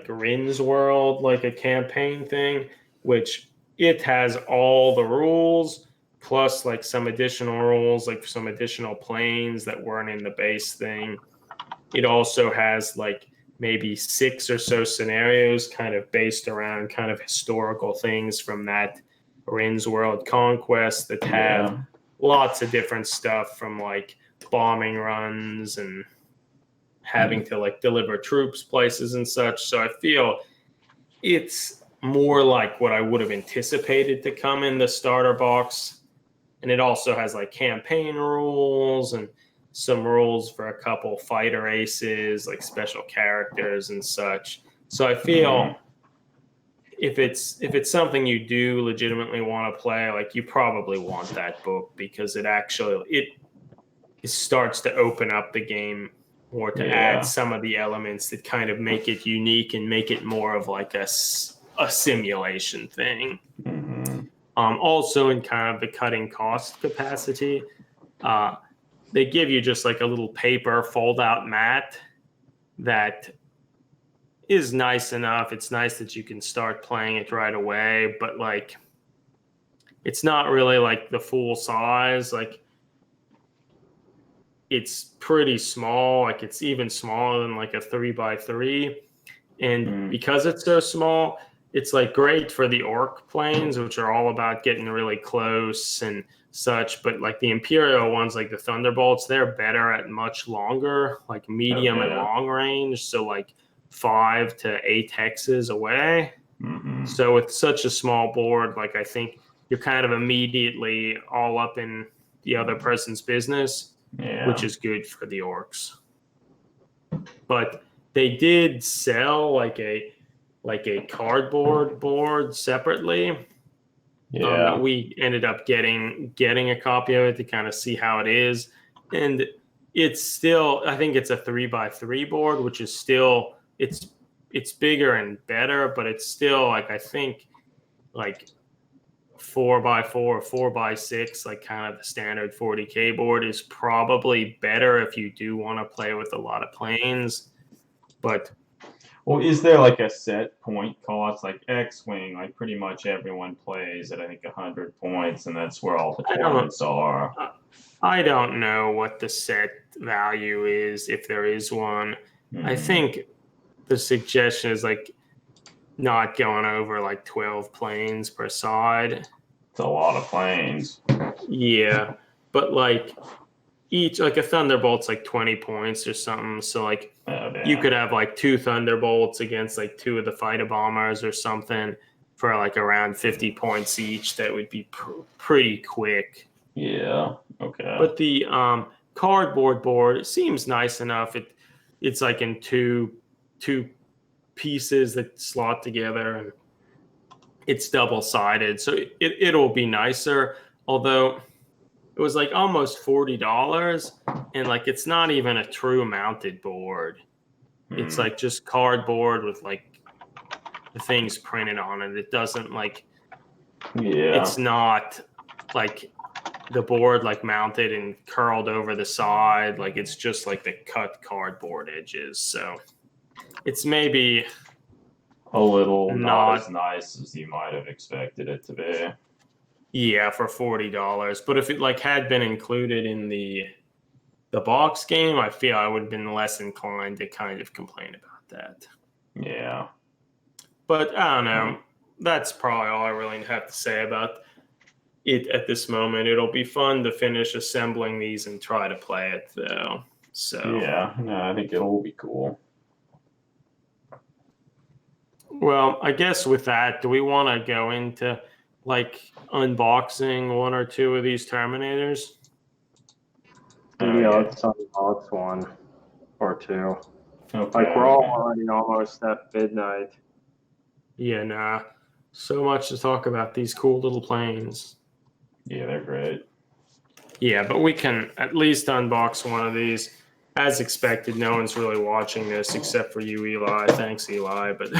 Rin's World, like a campaign thing, which it has all the rules, plus, like, some additional rules, like some additional planes that weren't in the base thing. It also has, like, maybe 6 or so scenarios kind of based around kind of historical things from that Rin's World Conquest that have lots of different stuff, from, like, bombing runs and having to, like, deliver troops places and such. So I feel it's more like what I would have anticipated to come in the starter box. And it also has, like, campaign rules and some rules for a couple fighter aces, like special characters and such. So I feel if it's something you do legitimately want to play, like, you probably want that book, because it starts to open up the game more to add some of the elements that kind of make it unique and make it more of, like, a simulation thing. Also, in kind of the cutting cost capacity, they give you just, like, a little paper fold-out mat that is nice enough. It's nice that you can start playing it right away, but, like, it's not really, like, the full size. Like, it's pretty small. Like, it's even smaller than, like, a 3x3. And because it's so small, it's, like, great for the orc planes, which are all about getting really close and such. But, like, the Imperial ones, like the Thunderbolts, they're better at much longer, like, medium and long range. So, like, 5 to 8 hexes away. So with such a small board, like, I think you're kind of immediately all up in the other person's business. Yeah. which is good for the orcs. But they did sell like a cardboard board separately. Yeah. That we ended up getting a copy of it to kind of see how it is, and it's still, I think it's a 3x3 board, which is still, it's bigger and better, but it's still like, I think like 4x4 or 4x6, like kind of the standard 40K board is probably better if you do want to play with a lot of planes. But well, is there like a set point cost, like X-Wing? Like pretty much everyone plays at I think 100 points, and that's where all the tournaments are. I don't know what the set value is, if there is one. I think the suggestion is like not going over like 12 planes per side. It's a lot of planes. Yeah, but like each, like a Thunderbolt's like 20 points or something. So like you could have like 2 Thunderbolts against like 2 of the fighter bombers or something for like around 50 points each. That would be pretty quick. Yeah. Okay. But the cardboard board, it seems nice enough. It's like in two pieces that slot together, and it's double-sided, so it'll be nicer. Although it was like almost $40, and like it's not even a true mounted board. It's like just cardboard with like the things printed on it. It doesn't like, it's not like the board like mounted and curled over the side. Like it's just like the cut cardboard edges. So it's maybe a little not as nice as you might have expected it to be. Yeah, for $40. But if it like had been included in the box game, I feel I would have been less inclined to kind of complain about that. Yeah. But I don't know. That's probably all I really have to say about it at this moment. It'll be fun to finish assembling these and try to play it, though. So yeah, no, I think it'll be cool. Well, I guess with that, do we want to go into like unboxing 1 or 2 of these Terminators? Maybe let's unbox 1 or 2. Okay. Like we're all already almost at midnight. Yeah, nah. So much to talk about these cool little planes. Yeah, they're great. Yeah, but we can at least unbox 1 of these. As expected, no one's really watching this except for you, Eli. Thanks, Eli. But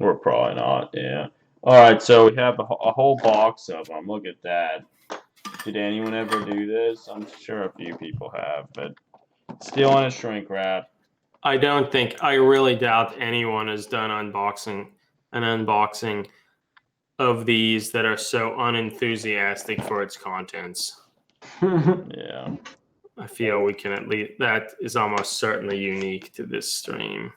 we're probably not. Yeah. All right, so we have a whole box of them. Look at that. Did anyone ever do this? I'm sure a few people have, but still in a shrink wrap. I really doubt anyone has done an unboxing of these that are so unenthusiastic for its contents. Yeah. I feel we can at least, that is almost certainly unique to this stream.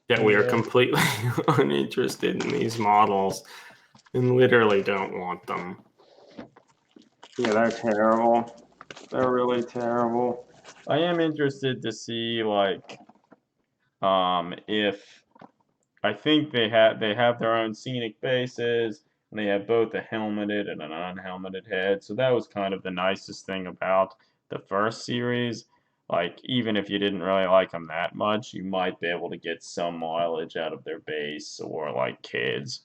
That we are completely uninterested in these models and literally don't want them. Yeah, they're terrible. They're really terrible. I am interested to see like if I think they have their own scenic bases, and they have both a helmeted and an unhelmeted head. So that was kind of the nicest thing about the first series. Like, even if you didn't really like them that much, you might be able to get some mileage out of their base or like kids.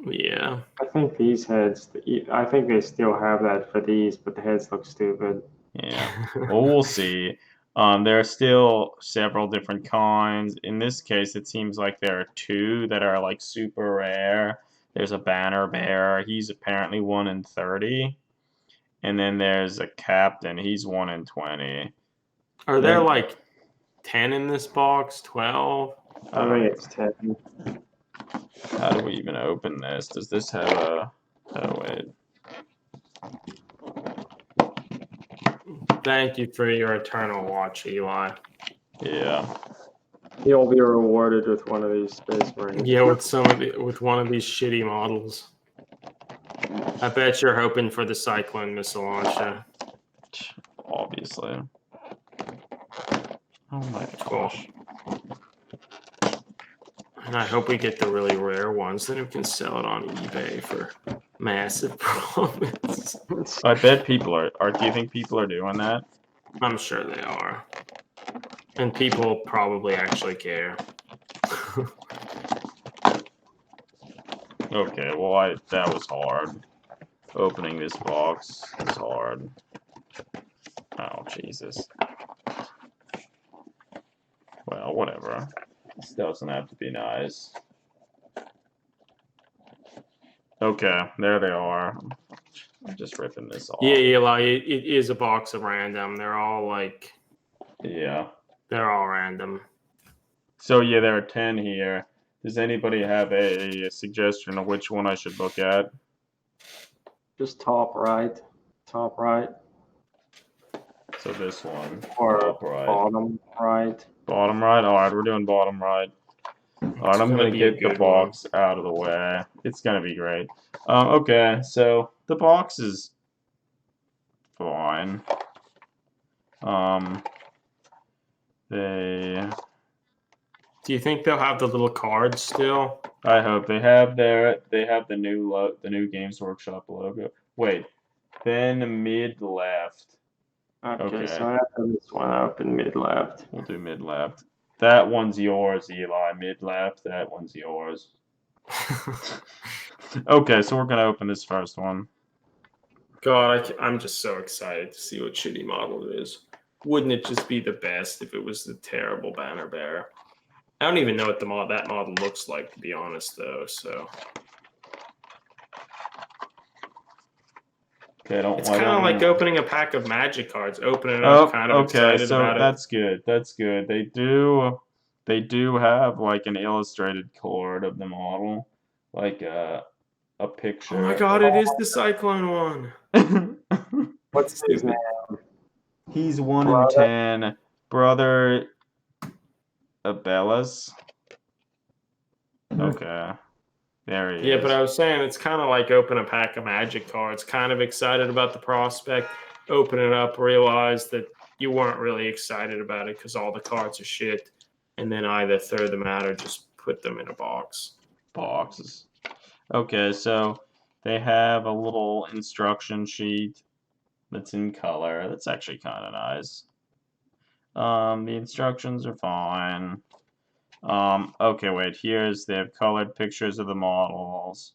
Yeah. I think these heads, I think they still have that for these, but the heads look stupid. Yeah. Well, we'll see. There are still several different kinds. In this case, it seems like there are 2 that are like super rare. There's a banner bearer. He's apparently 1 in 30. And then there's a captain. He's 1 in 20. Are there like 10 in this box? 12? I think it's 10. How do we even open this? Does this have a... Oh, wait. Thank you for your eternal watch, Eli. Yeah. You'll be rewarded with one of these Space Marines. Yeah, with one of these shitty models. I bet you're hoping for the Cyclone missile launcher. Obviously. Oh my gosh. And I hope we get the really rare ones, then we can sell it on eBay for Massive promise. I bet people are. Do you think people are doing that? I'm sure they are. And people probably actually care. Okay, well, that was hard. Opening this box is hard. Oh, Jesus. Well, whatever. This doesn't have to be nice. Okay, there they are. I'm just ripping this off. Yeah, Eli, it is a box of random. They're all like, Yeah. they're all random. So, yeah, there are 10 here. Does anybody have a suggestion of which one I should look at? Just top right. Top right. So this one. Or Top right. bottom right. Bottom right? Alright, we're doing bottom right. Alright, I'm gonna be a get the good box out of the way. It's gonna be great. Okay, so the box is fine. They... Do you think they'll have the little cards still? I hope they have the new Games Workshop logo. Wait, then mid left. Okay, so I have this one up in mid left. We'll do mid left. That one's yours, Eli. Mid left. That one's yours. Okay, so we're gonna open this first one. God, I'm just so excited to see what shitty model it is. Wouldn't it just be the best if it was the terrible Banner Bear? I don't even know what that model looks like, to be honest, though. So Okay, it's kind of like opening a pack of Magic cards. Opening it up, kind of okay, excited so about it. that's good. That's good. They do have like an illustrated card of the model, like a picture. Oh my God! It is the Cyclone one. What's his name? He's 1 in 10. Brother Abellas. Okay. There he is. Yeah, but I was saying it's kind of like open a pack of Magic cards. Kind of excited about the prospect. Open it up, realize that you weren't really excited about it because all the cards are shit, and then either throw them out or just put them in a box. Boxes. Okay, so they have a little instruction sheet that's in color. That's actually kind of nice. The instructions are fine. Okay, wait. They have colored pictures of the models.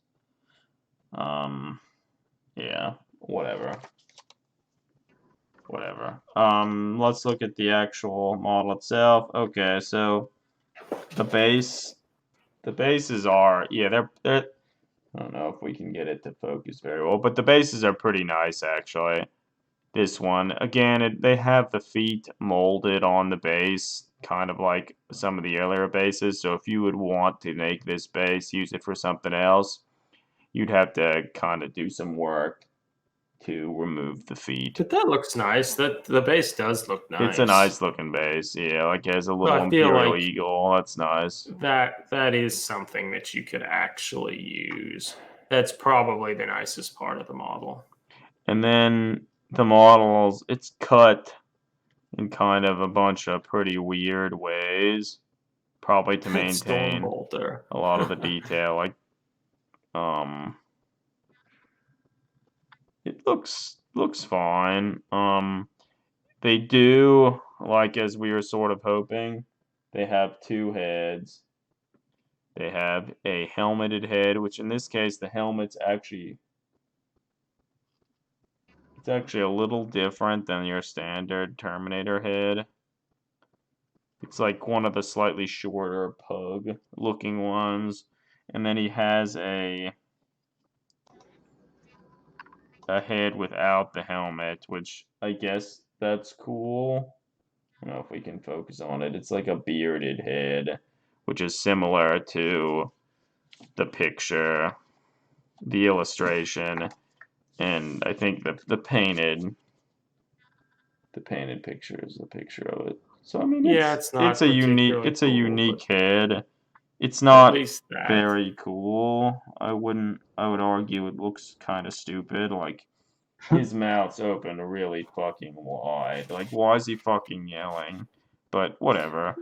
Yeah, whatever. Let's look at the actual model itself. Okay, so the bases are, yeah, they're I don't know if we can get it to focus very well, but the bases are pretty nice, actually. This one, again, they have the feet molded on the base, kind of like some of the earlier bases. So if you would want to make this base, use it for something else, you'd have to kind of do some work to remove the feet. But that looks nice. That the base does look nice. It's a nice looking base, yeah. Like it has a little I feel Imperial like eagle. That's nice. that is something that you could actually use. That's probably the nicest part of the model. And then the models, it's cut in kind of a bunch of pretty weird ways, probably to maintain a lot of the detail. Like, it looks fine. They do, like as we were sort of hoping, they have two heads. They have a helmeted head, which in this case the helmet's actually a little different than your standard Terminator head. It's like one of the slightly shorter pug looking ones. And then he has a head without the helmet, which I guess that's cool. I don't know if we can focus on it. It's like a bearded head, which is similar to the picture, the illustration, and I think the painted picture is a picture of it. So I mean, it's a unique head. It's not very cool. I would argue it looks kind of stupid. Like his mouth's open really fucking wide. Like why is he fucking yelling? But whatever.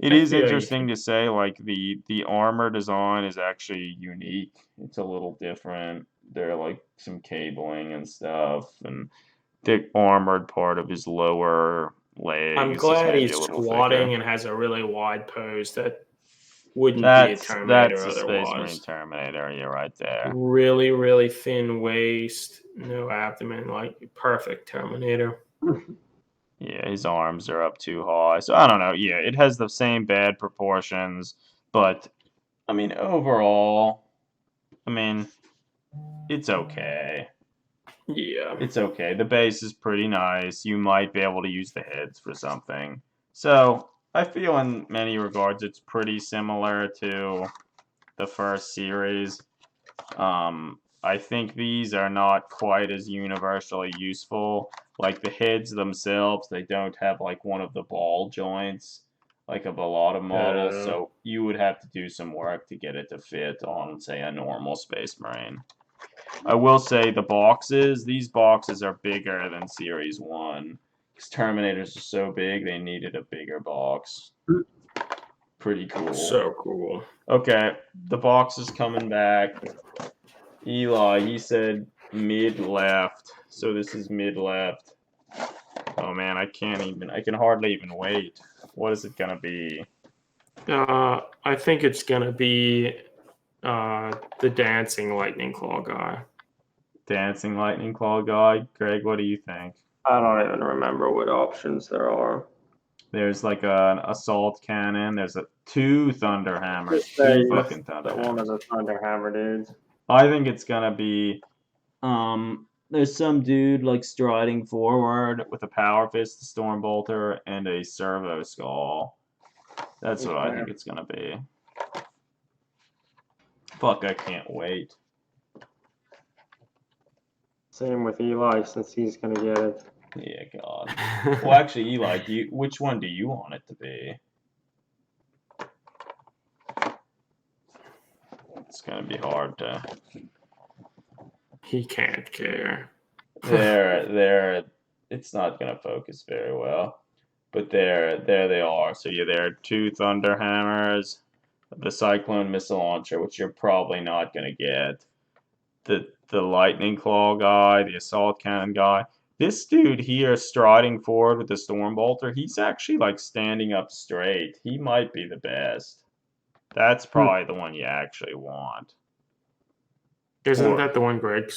It is interesting to say like the armor design is actually unique. It's a little different They're like some cabling and stuff, and the armored part of his lower I'm legs is glad maybe he's a little squatting thicker. and has a really wide pose. That wouldn't be a That's Terminator a Space Marine otherwise. Terminator. You're right there. Really, really thin waist, no abdomen, like perfect Terminator. Yeah, his arms are up too high. So I don't know. Yeah, it has the same bad proportions, but I mean, overall, I mean, it's okay. Yeah. It's okay. The base is pretty nice. You might be able to use the heads for something. So I feel in many regards it's pretty similar to the first series. I think these are not quite as universally useful. Like the heads themselves, they don't have like one of the ball joints like of a lot of models, so you would have to do some work to get it to fit on, say, a normal Space Marine. I will say these boxes are bigger than Series 1. Because Terminators are so big, they needed a bigger box. Pretty cool. So cool. Okay, the box is coming back. Eli, he said mid left. So this is mid left. Oh man, I can hardly even wait. What is it gonna be? I think it's gonna be the dancing lightning claw guy. Dancing Lightning Claw guy? Greg, what do you think? I don't even remember what options there are. There's like an assault cannon. There's two thunder hammers. Just Two say fucking thunder one of hammers. the Thunderhammer dudes. I think it's gonna be there's some dude like striding forward with a power fist, a storm bolter, and a servo skull. That's what I think it's gonna be. Fuck, I can't wait. Same with Eli, since he's gonna get it. Yeah, God. Well, actually, Eli, which one do you want it to be? It's gonna be hard to. He can't care. It's not gonna focus very well. But there they are. So yeah, there are two thunder hammers, the cyclone missile launcher, which you're probably not gonna get. The lightning claw guy, the assault cannon guy. This dude here striding forward with the storm bolter, he's actually like standing up straight. He might be the best. That's probably the one you actually want. Isn't that the one Greg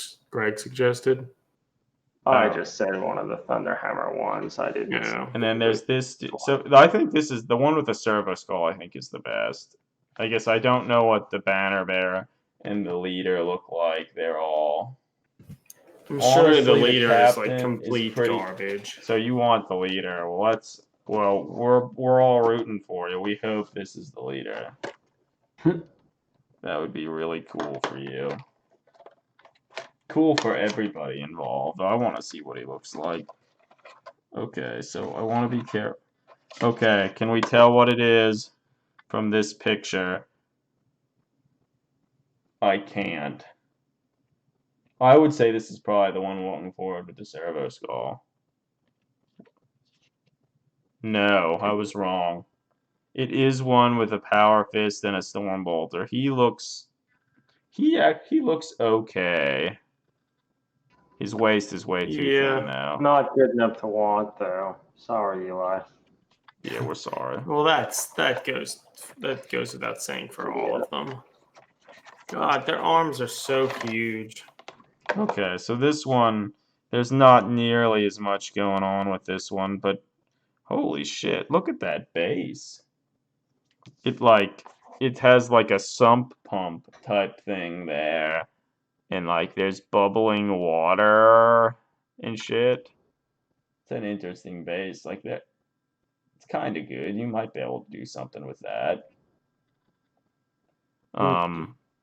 suggested? I just said one of the Thunderhammer ones. I didn't. Yeah. And then there's this. So I think this is the one with the servo skull. I think is the best. I guess I don't know what the banner bearer and the leader look like. They're all. I'm sure Honestly, the leader is like captain complete pretty. garbage. So you want the leader? Well, we're all rooting for you. We hope this is the leader. That would be really cool for you. Cool for everybody involved. I want to see what he looks like. Okay, so I want to be careful. Okay, can we tell what it is from this picture? I can't. I would say this is probably the one walking forward with the servo skull. No, I was wrong. It is one with a power fist and a storm bolter. He looks okay. His waist is way too thin now. Not good enough to want though. Sorry, Eli. Yeah, we're sorry. Well, that goes without saying for all of them. God, their arms are so huge. Okay, so this one, there's not nearly as much going on with this one, but holy shit, look at that base. It has like a sump pump type thing there, and like there's bubbling water and shit. It's an interesting base. Like that, it's kind of good. You might be able to do something with that.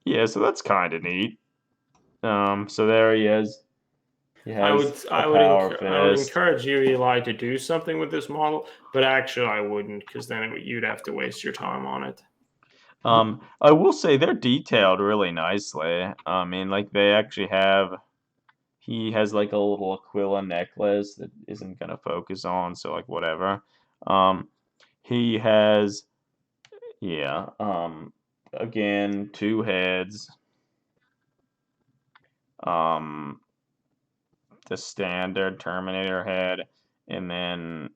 Yeah, so that's kind of neat. So there he is. He has I would encourage you, Eli, to do something with this model, but actually I wouldn't, because then you'd have to waste your time on it. I will say they're detailed really nicely. I mean, like they actually have. He has like a little Aquila necklace that isn't gonna focus on, so like whatever. He has, yeah. Again, two heads. the standard Terminator head, and then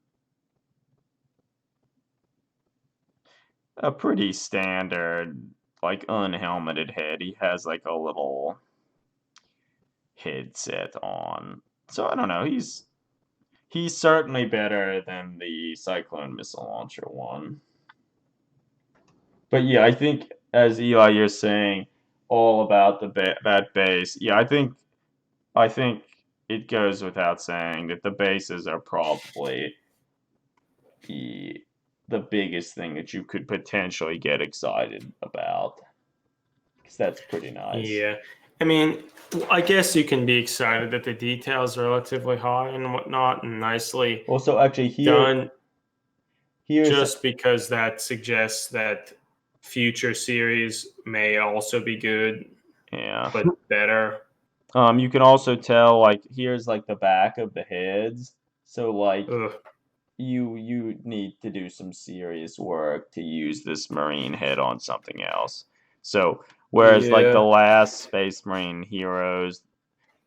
a pretty standard, like, unhelmeted head. He has like a little headset on. So I don't know. He's certainly better than the Cyclone missile launcher one. But yeah, I think as Eli, you're saying all about that base. Yeah, I think it goes without saying that the bases are probably the biggest thing that you could potentially get excited about. Because that's pretty nice. Yeah. I mean, I guess you can be excited that the details are relatively high and whatnot and nicely Also, actually, done, here's just because that suggests that future series may also be good, yeah. but better. You can also tell, like, here's like the back of the heads. So like Ugh. you need to do some serious work to use this Marine head on something else. So whereas like the Yeah. last Space Marine heroes,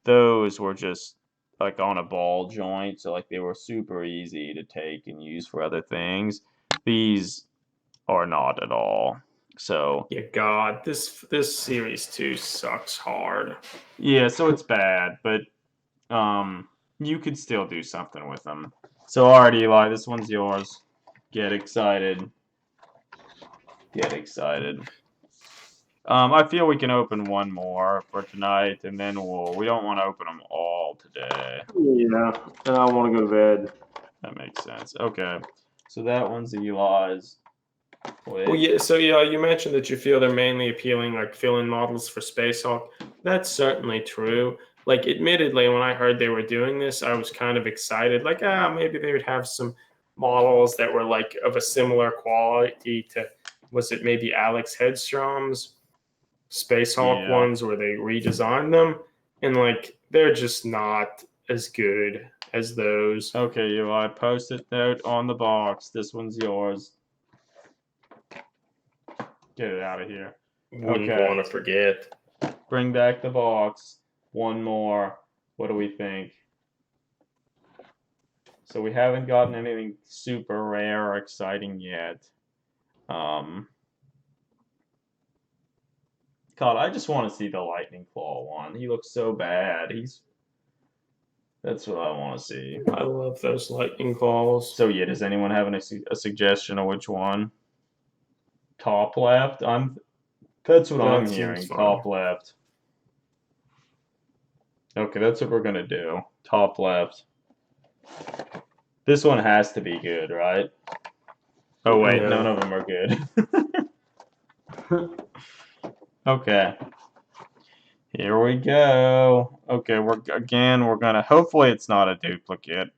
those were just like on a ball joint, so like they were super easy to take and use for other things. These are not at all. So Yeah, God, this series 2 sucks hard. yeah, so it's bad, but you could still do something with them. So alright, Eli, this one's yours. Get excited. Get excited. I feel we can open one more for tonight, and then we don't want to open them all today. Yeah, and I want to go to bed. That makes sense. Okay, so that one's Eli's. Well, yeah. So yeah, you mentioned that you feel they're mainly appealing like fill-in models for Space Hulk. That's certainly true. Like, admittedly, when I heard they were doing this, I was kind of excited. Like, maybe they would have some models that were like of a similar quality to, was it maybe Alex Headstrom's Space Hulk Yeah. ones where they redesigned them, and like they're just not as good as those. Okay, Eli, post-it note on the box. This one's yours. Get it out of here. Wouldn't Okay. want to forget. Bring back the box. One more. What do we think? So we haven't gotten anything super rare or exciting yet. God, I just want to see the Lightning Claw one. He looks so bad. That's what I want to see. I love those lightning claws. So yeah, does anyone have a suggestion of which one? Top left? That's what I'm That hearing. seems fine. Top left. Okay, that's what we're gonna do. Top left. This one has to be good, right? Oh wait, No. none of them are good. Okay. Here we go. Okay, we're gonna, hopefully it's not a duplicate.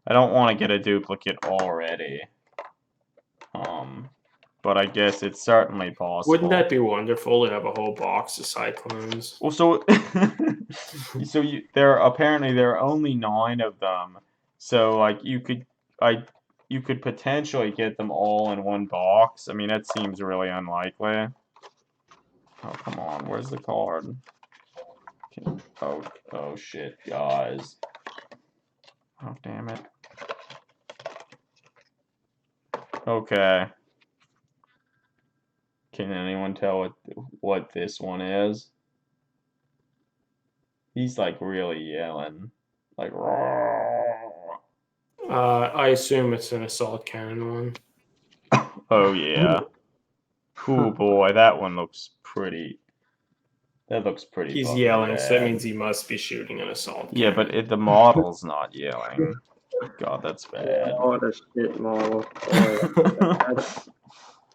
I don't want to get a duplicate already. But I guess it's certainly possible. Wouldn't that be wonderful to have a whole box of Cyclones? Well, so there are only 9 of them. So like you could potentially get them all in one box. I mean, that seems really unlikely. Oh, come on. Where's the card? Oh shit, guys. Oh, damn it. Okay. Can anyone tell what this one is? He's like really yelling. Like, I assume it's an assault cannon one. oh yeah. Oh boy, that one looks pretty. That looks pretty. He's fucking yelling, bad. so that means he must be shooting an assault cannon. Yeah, but the model's not yelling. God, that's bad. What a shit model.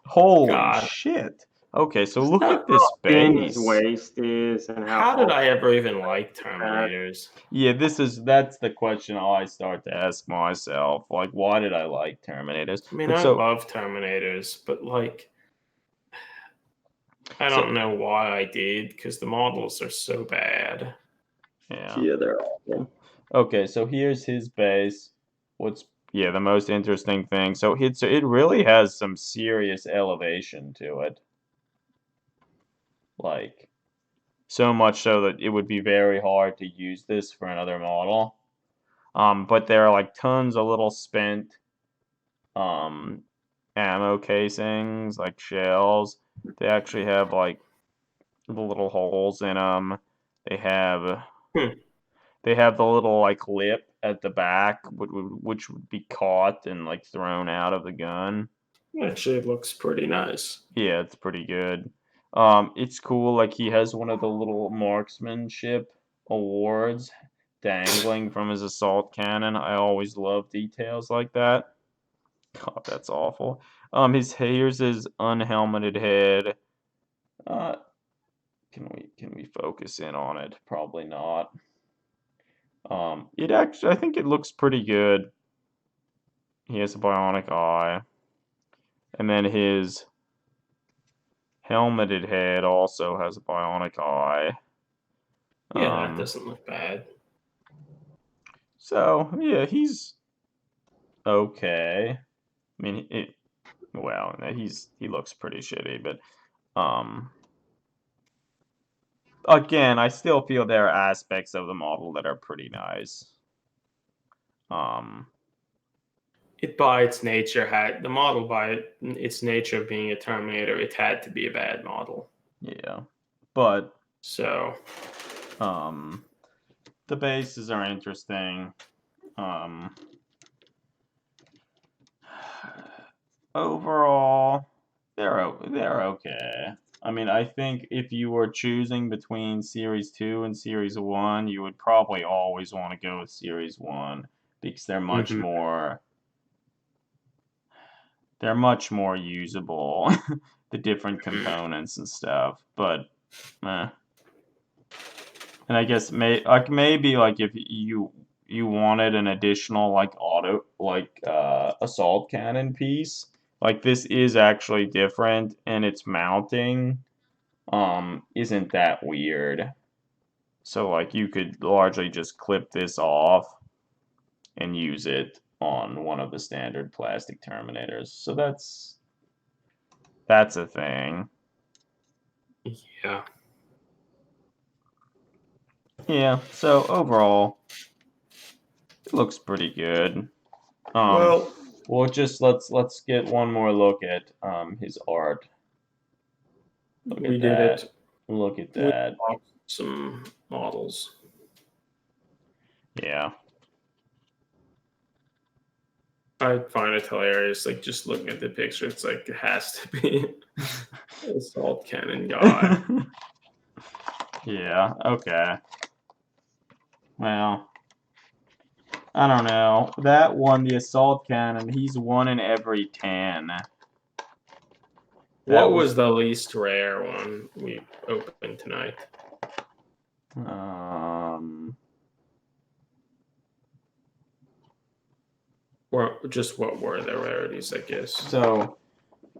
Holy God. shit. Okay, so look at this Thin base. his waist is and How did I ever even like Terminators? Yeah, that's the question I start to ask myself. Like, why did I like Terminators? I mean, But I so, love Terminators, but like, I don't know why I did, because the models are so bad. yeah. they're awful. Okay, so here's his base. The most interesting thing. So it really has some serious elevation to it. Like, So much so that it would be very hard to use this for another model. But there are like tons of little spent um, ammo casings, like shells. They actually have like the little holes in them. They have Hmm. they have the little like lip at the back, which would be caught and like thrown out of the gun. Actually, it looks pretty nice. Yeah, it's pretty good. It's cool. Like he has one of the little marksmanship awards dangling from his assault cannon. I always love details like that. God, that's awful. Here's his unhelmeted head. Uh, can we focus in on it? Probably not. It actually, I think it looks pretty good. He has a bionic eye, and then his helmeted head also has a bionic eye. Yeah, that doesn't look bad. So yeah, he's okay. I mean, he looks pretty shitty, but again, I still feel there are aspects of the model that are pretty nice. It by its nature had the model by its nature of being a Terminator. It had to be a bad model. Yeah, but So the bases are interesting. Overall, they're okay. I mean, I think if you were choosing between Series 2 and Series 1, you would probably always want to go with Series 1 because they're much more usable, the different components and stuff. But and I guess maybe like if you wanted an additional like assault cannon piece, like this is actually different and its mounting isn't that weird. So like you could largely just clip this off and use it on one of the standard plastic Terminators. So that's a thing. yeah. Yeah, so overall it looks pretty good. Well, Let's get one more look at his art. Look we at did that. it. Look at We that. bought some models. Yeah. I find it hilarious. Like just looking at the picture, it's like it has to be assault cannon guy. Yeah, okay. Well, I don't know. That one, the assault cannon, he's 1 in every 10. What was the least rare one we opened tonight? Or just what were the rarities, I guess? So,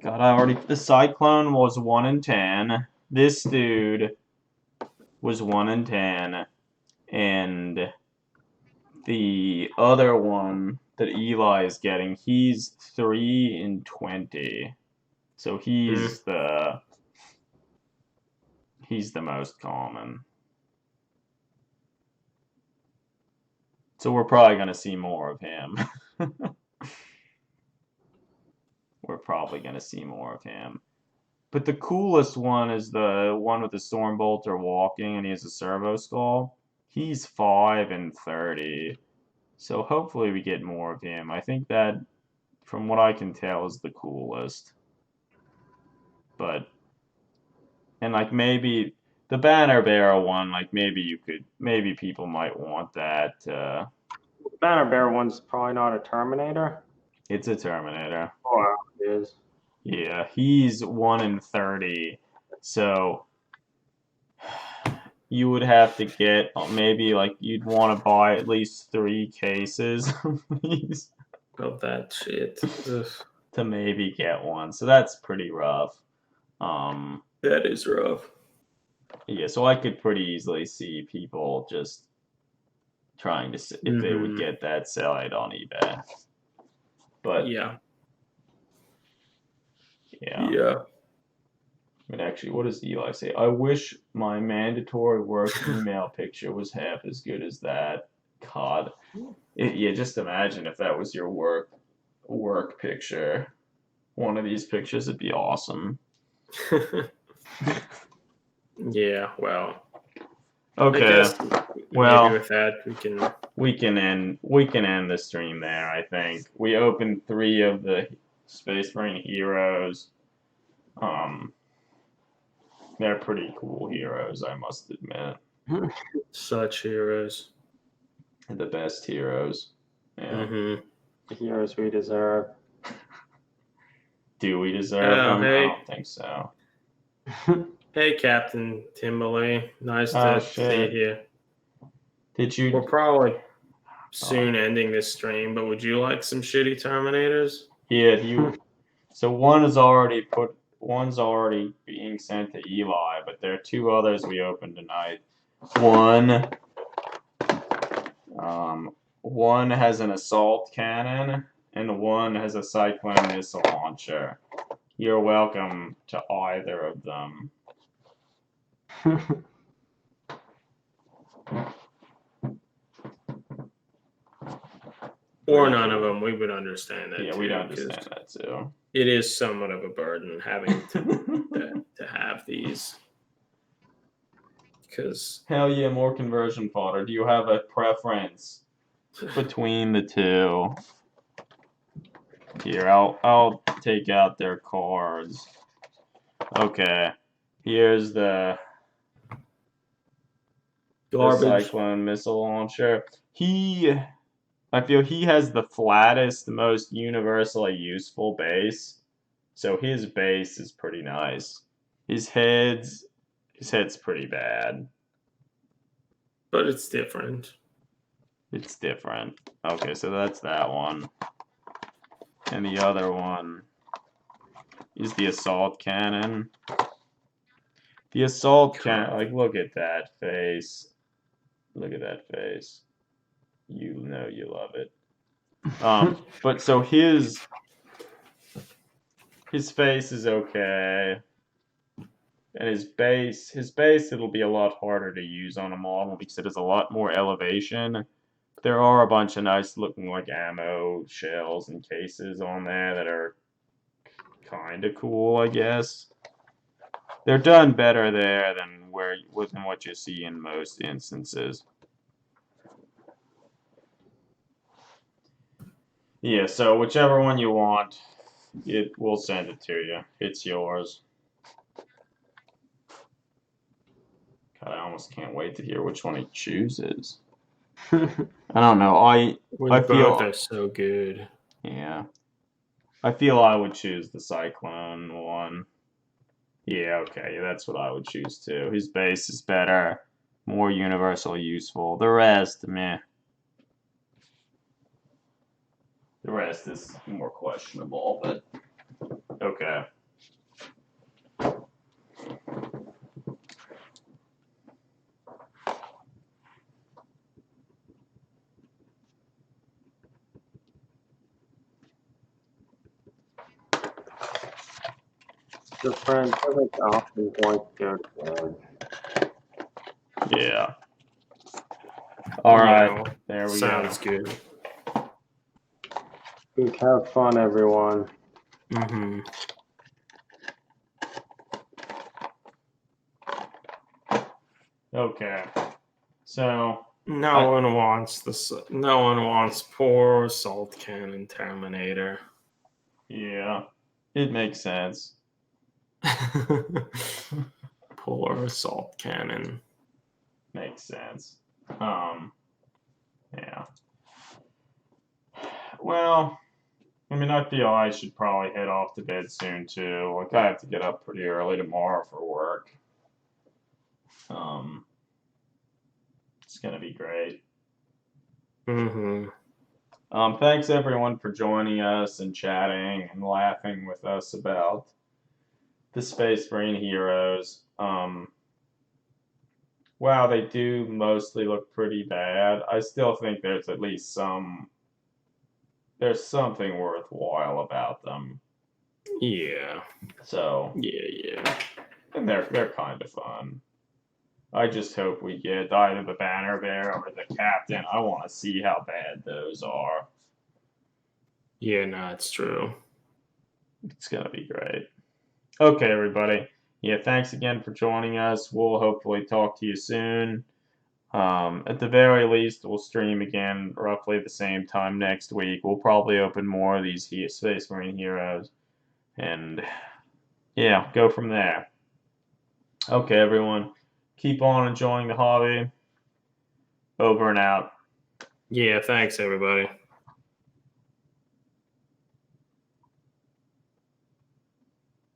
God, the Cyclone was 1 in 10. This dude was 1 in 10. And the other one that Eli is getting, he's 3 in 20. So he's the most common. So we're probably going to see more of him. We're probably going to see more of him. But the coolest one is the one with the Stormbolter walking and he has a servo skull. He's 5 in 30. So hopefully we get more of him. I think that, from what I can tell, is the coolest. But, and like maybe the Banner Bearer one, like maybe people might want that. Banner Bear one's probably not a Terminator. It's a Terminator. Oh, it is. Yeah, he's 1 in 30. So you would have to get maybe like you'd want to buy at least 3 cases of these Of that shit. to maybe get one. So that's pretty rough. That is rough. Yeah, so I could pretty easily see people just trying to if they would get that, sell it on eBay. But yeah. But actually, what does Eli say? I wish my mandatory work email picture was half as good as that. God. Yeah, just imagine if that was your work picture. One of these pictures would be awesome. Yeah, well. Okay. I guess well, maybe with that we can end the stream there, I think. We opened 3 of the Space Marine heroes. They're pretty cool heroes, I must admit. Such heroes. The best heroes. Yeah. Mm-hmm. The heroes we deserve. Do we deserve them? Hey. I don't think so. Hey, Captain Timberley. Nice Oh, to see you here. Did you? We're probably soon ending this stream, but would you like some shitty Terminators? Yeah, So one's already being sent to Eli, but there are 2 others we opened tonight. One has an assault cannon, and one has a cyclone missile launcher. You're welcome to either of them. Or none of them. We would understand that. Yeah, too, we'd understand that too. It is somewhat of a burden having to have these. Because hell yeah, more conversion fodder. Do you have a preference between the 2? Here, I'll take out their cards. Okay, here's the cyclone missile launcher. I feel he has the flattest, most universally useful base, so his base is pretty nice. His head's pretty bad. But it's different. It's different. Okay, so that's that one. And the other one is the assault cannon. The assault cannon, like, look at that face. Look at that face. You know you love it. But so his face is okay. And his base, it'll be a lot harder to use on a model because it has a lot more elevation. There are a bunch of nice looking like ammo shells and cases on there that are kind of cool, I guess. They're done better there than what you see in most instances. Yeah, so whichever one you want, we'll send it to you. It's yours. God, I almost can't wait to hear which one he chooses. I don't know. I feel they're so good. Yeah. I feel I would choose the Cyclone one. Yeah, okay, that's what I would choose too. His base is better, more universally useful. The rest, meh. The rest is more questionable, but okay. Your friend doesn't often want to go to bed. Yeah. All right. Yeah, There we sounds go. good. Have fun, everyone. Mm-hmm. Okay. So no one wants poor Assault Cannon Terminator. Yeah, it makes sense. Poor Assault Cannon. Makes sense. Yeah. Well, I mean, I feel I should probably head off to bed soon too. Like, I have to get up pretty early tomorrow for work. It's gonna be great. Mm-hmm. Thanks everyone for joining us and chatting and laughing with us about the Space Marine heroes. Wow, they do mostly look pretty bad. I still think there's at least there's something worthwhile about them. Yeah. So Yeah. and they're kind of fun. I just hope we get either the banner bear or the captain. I want to see how bad those are. Yeah, no, it's true. It's gonna be great. Okay, everybody. Yeah, thanks again for joining us. We'll hopefully talk to you soon. At the very least, we'll stream again roughly the same time next week. We'll probably open more of these Space Marine Heroes, and yeah, go from there. Okay, everyone. Keep on enjoying the hobby. Over and out. Yeah, thanks, everybody.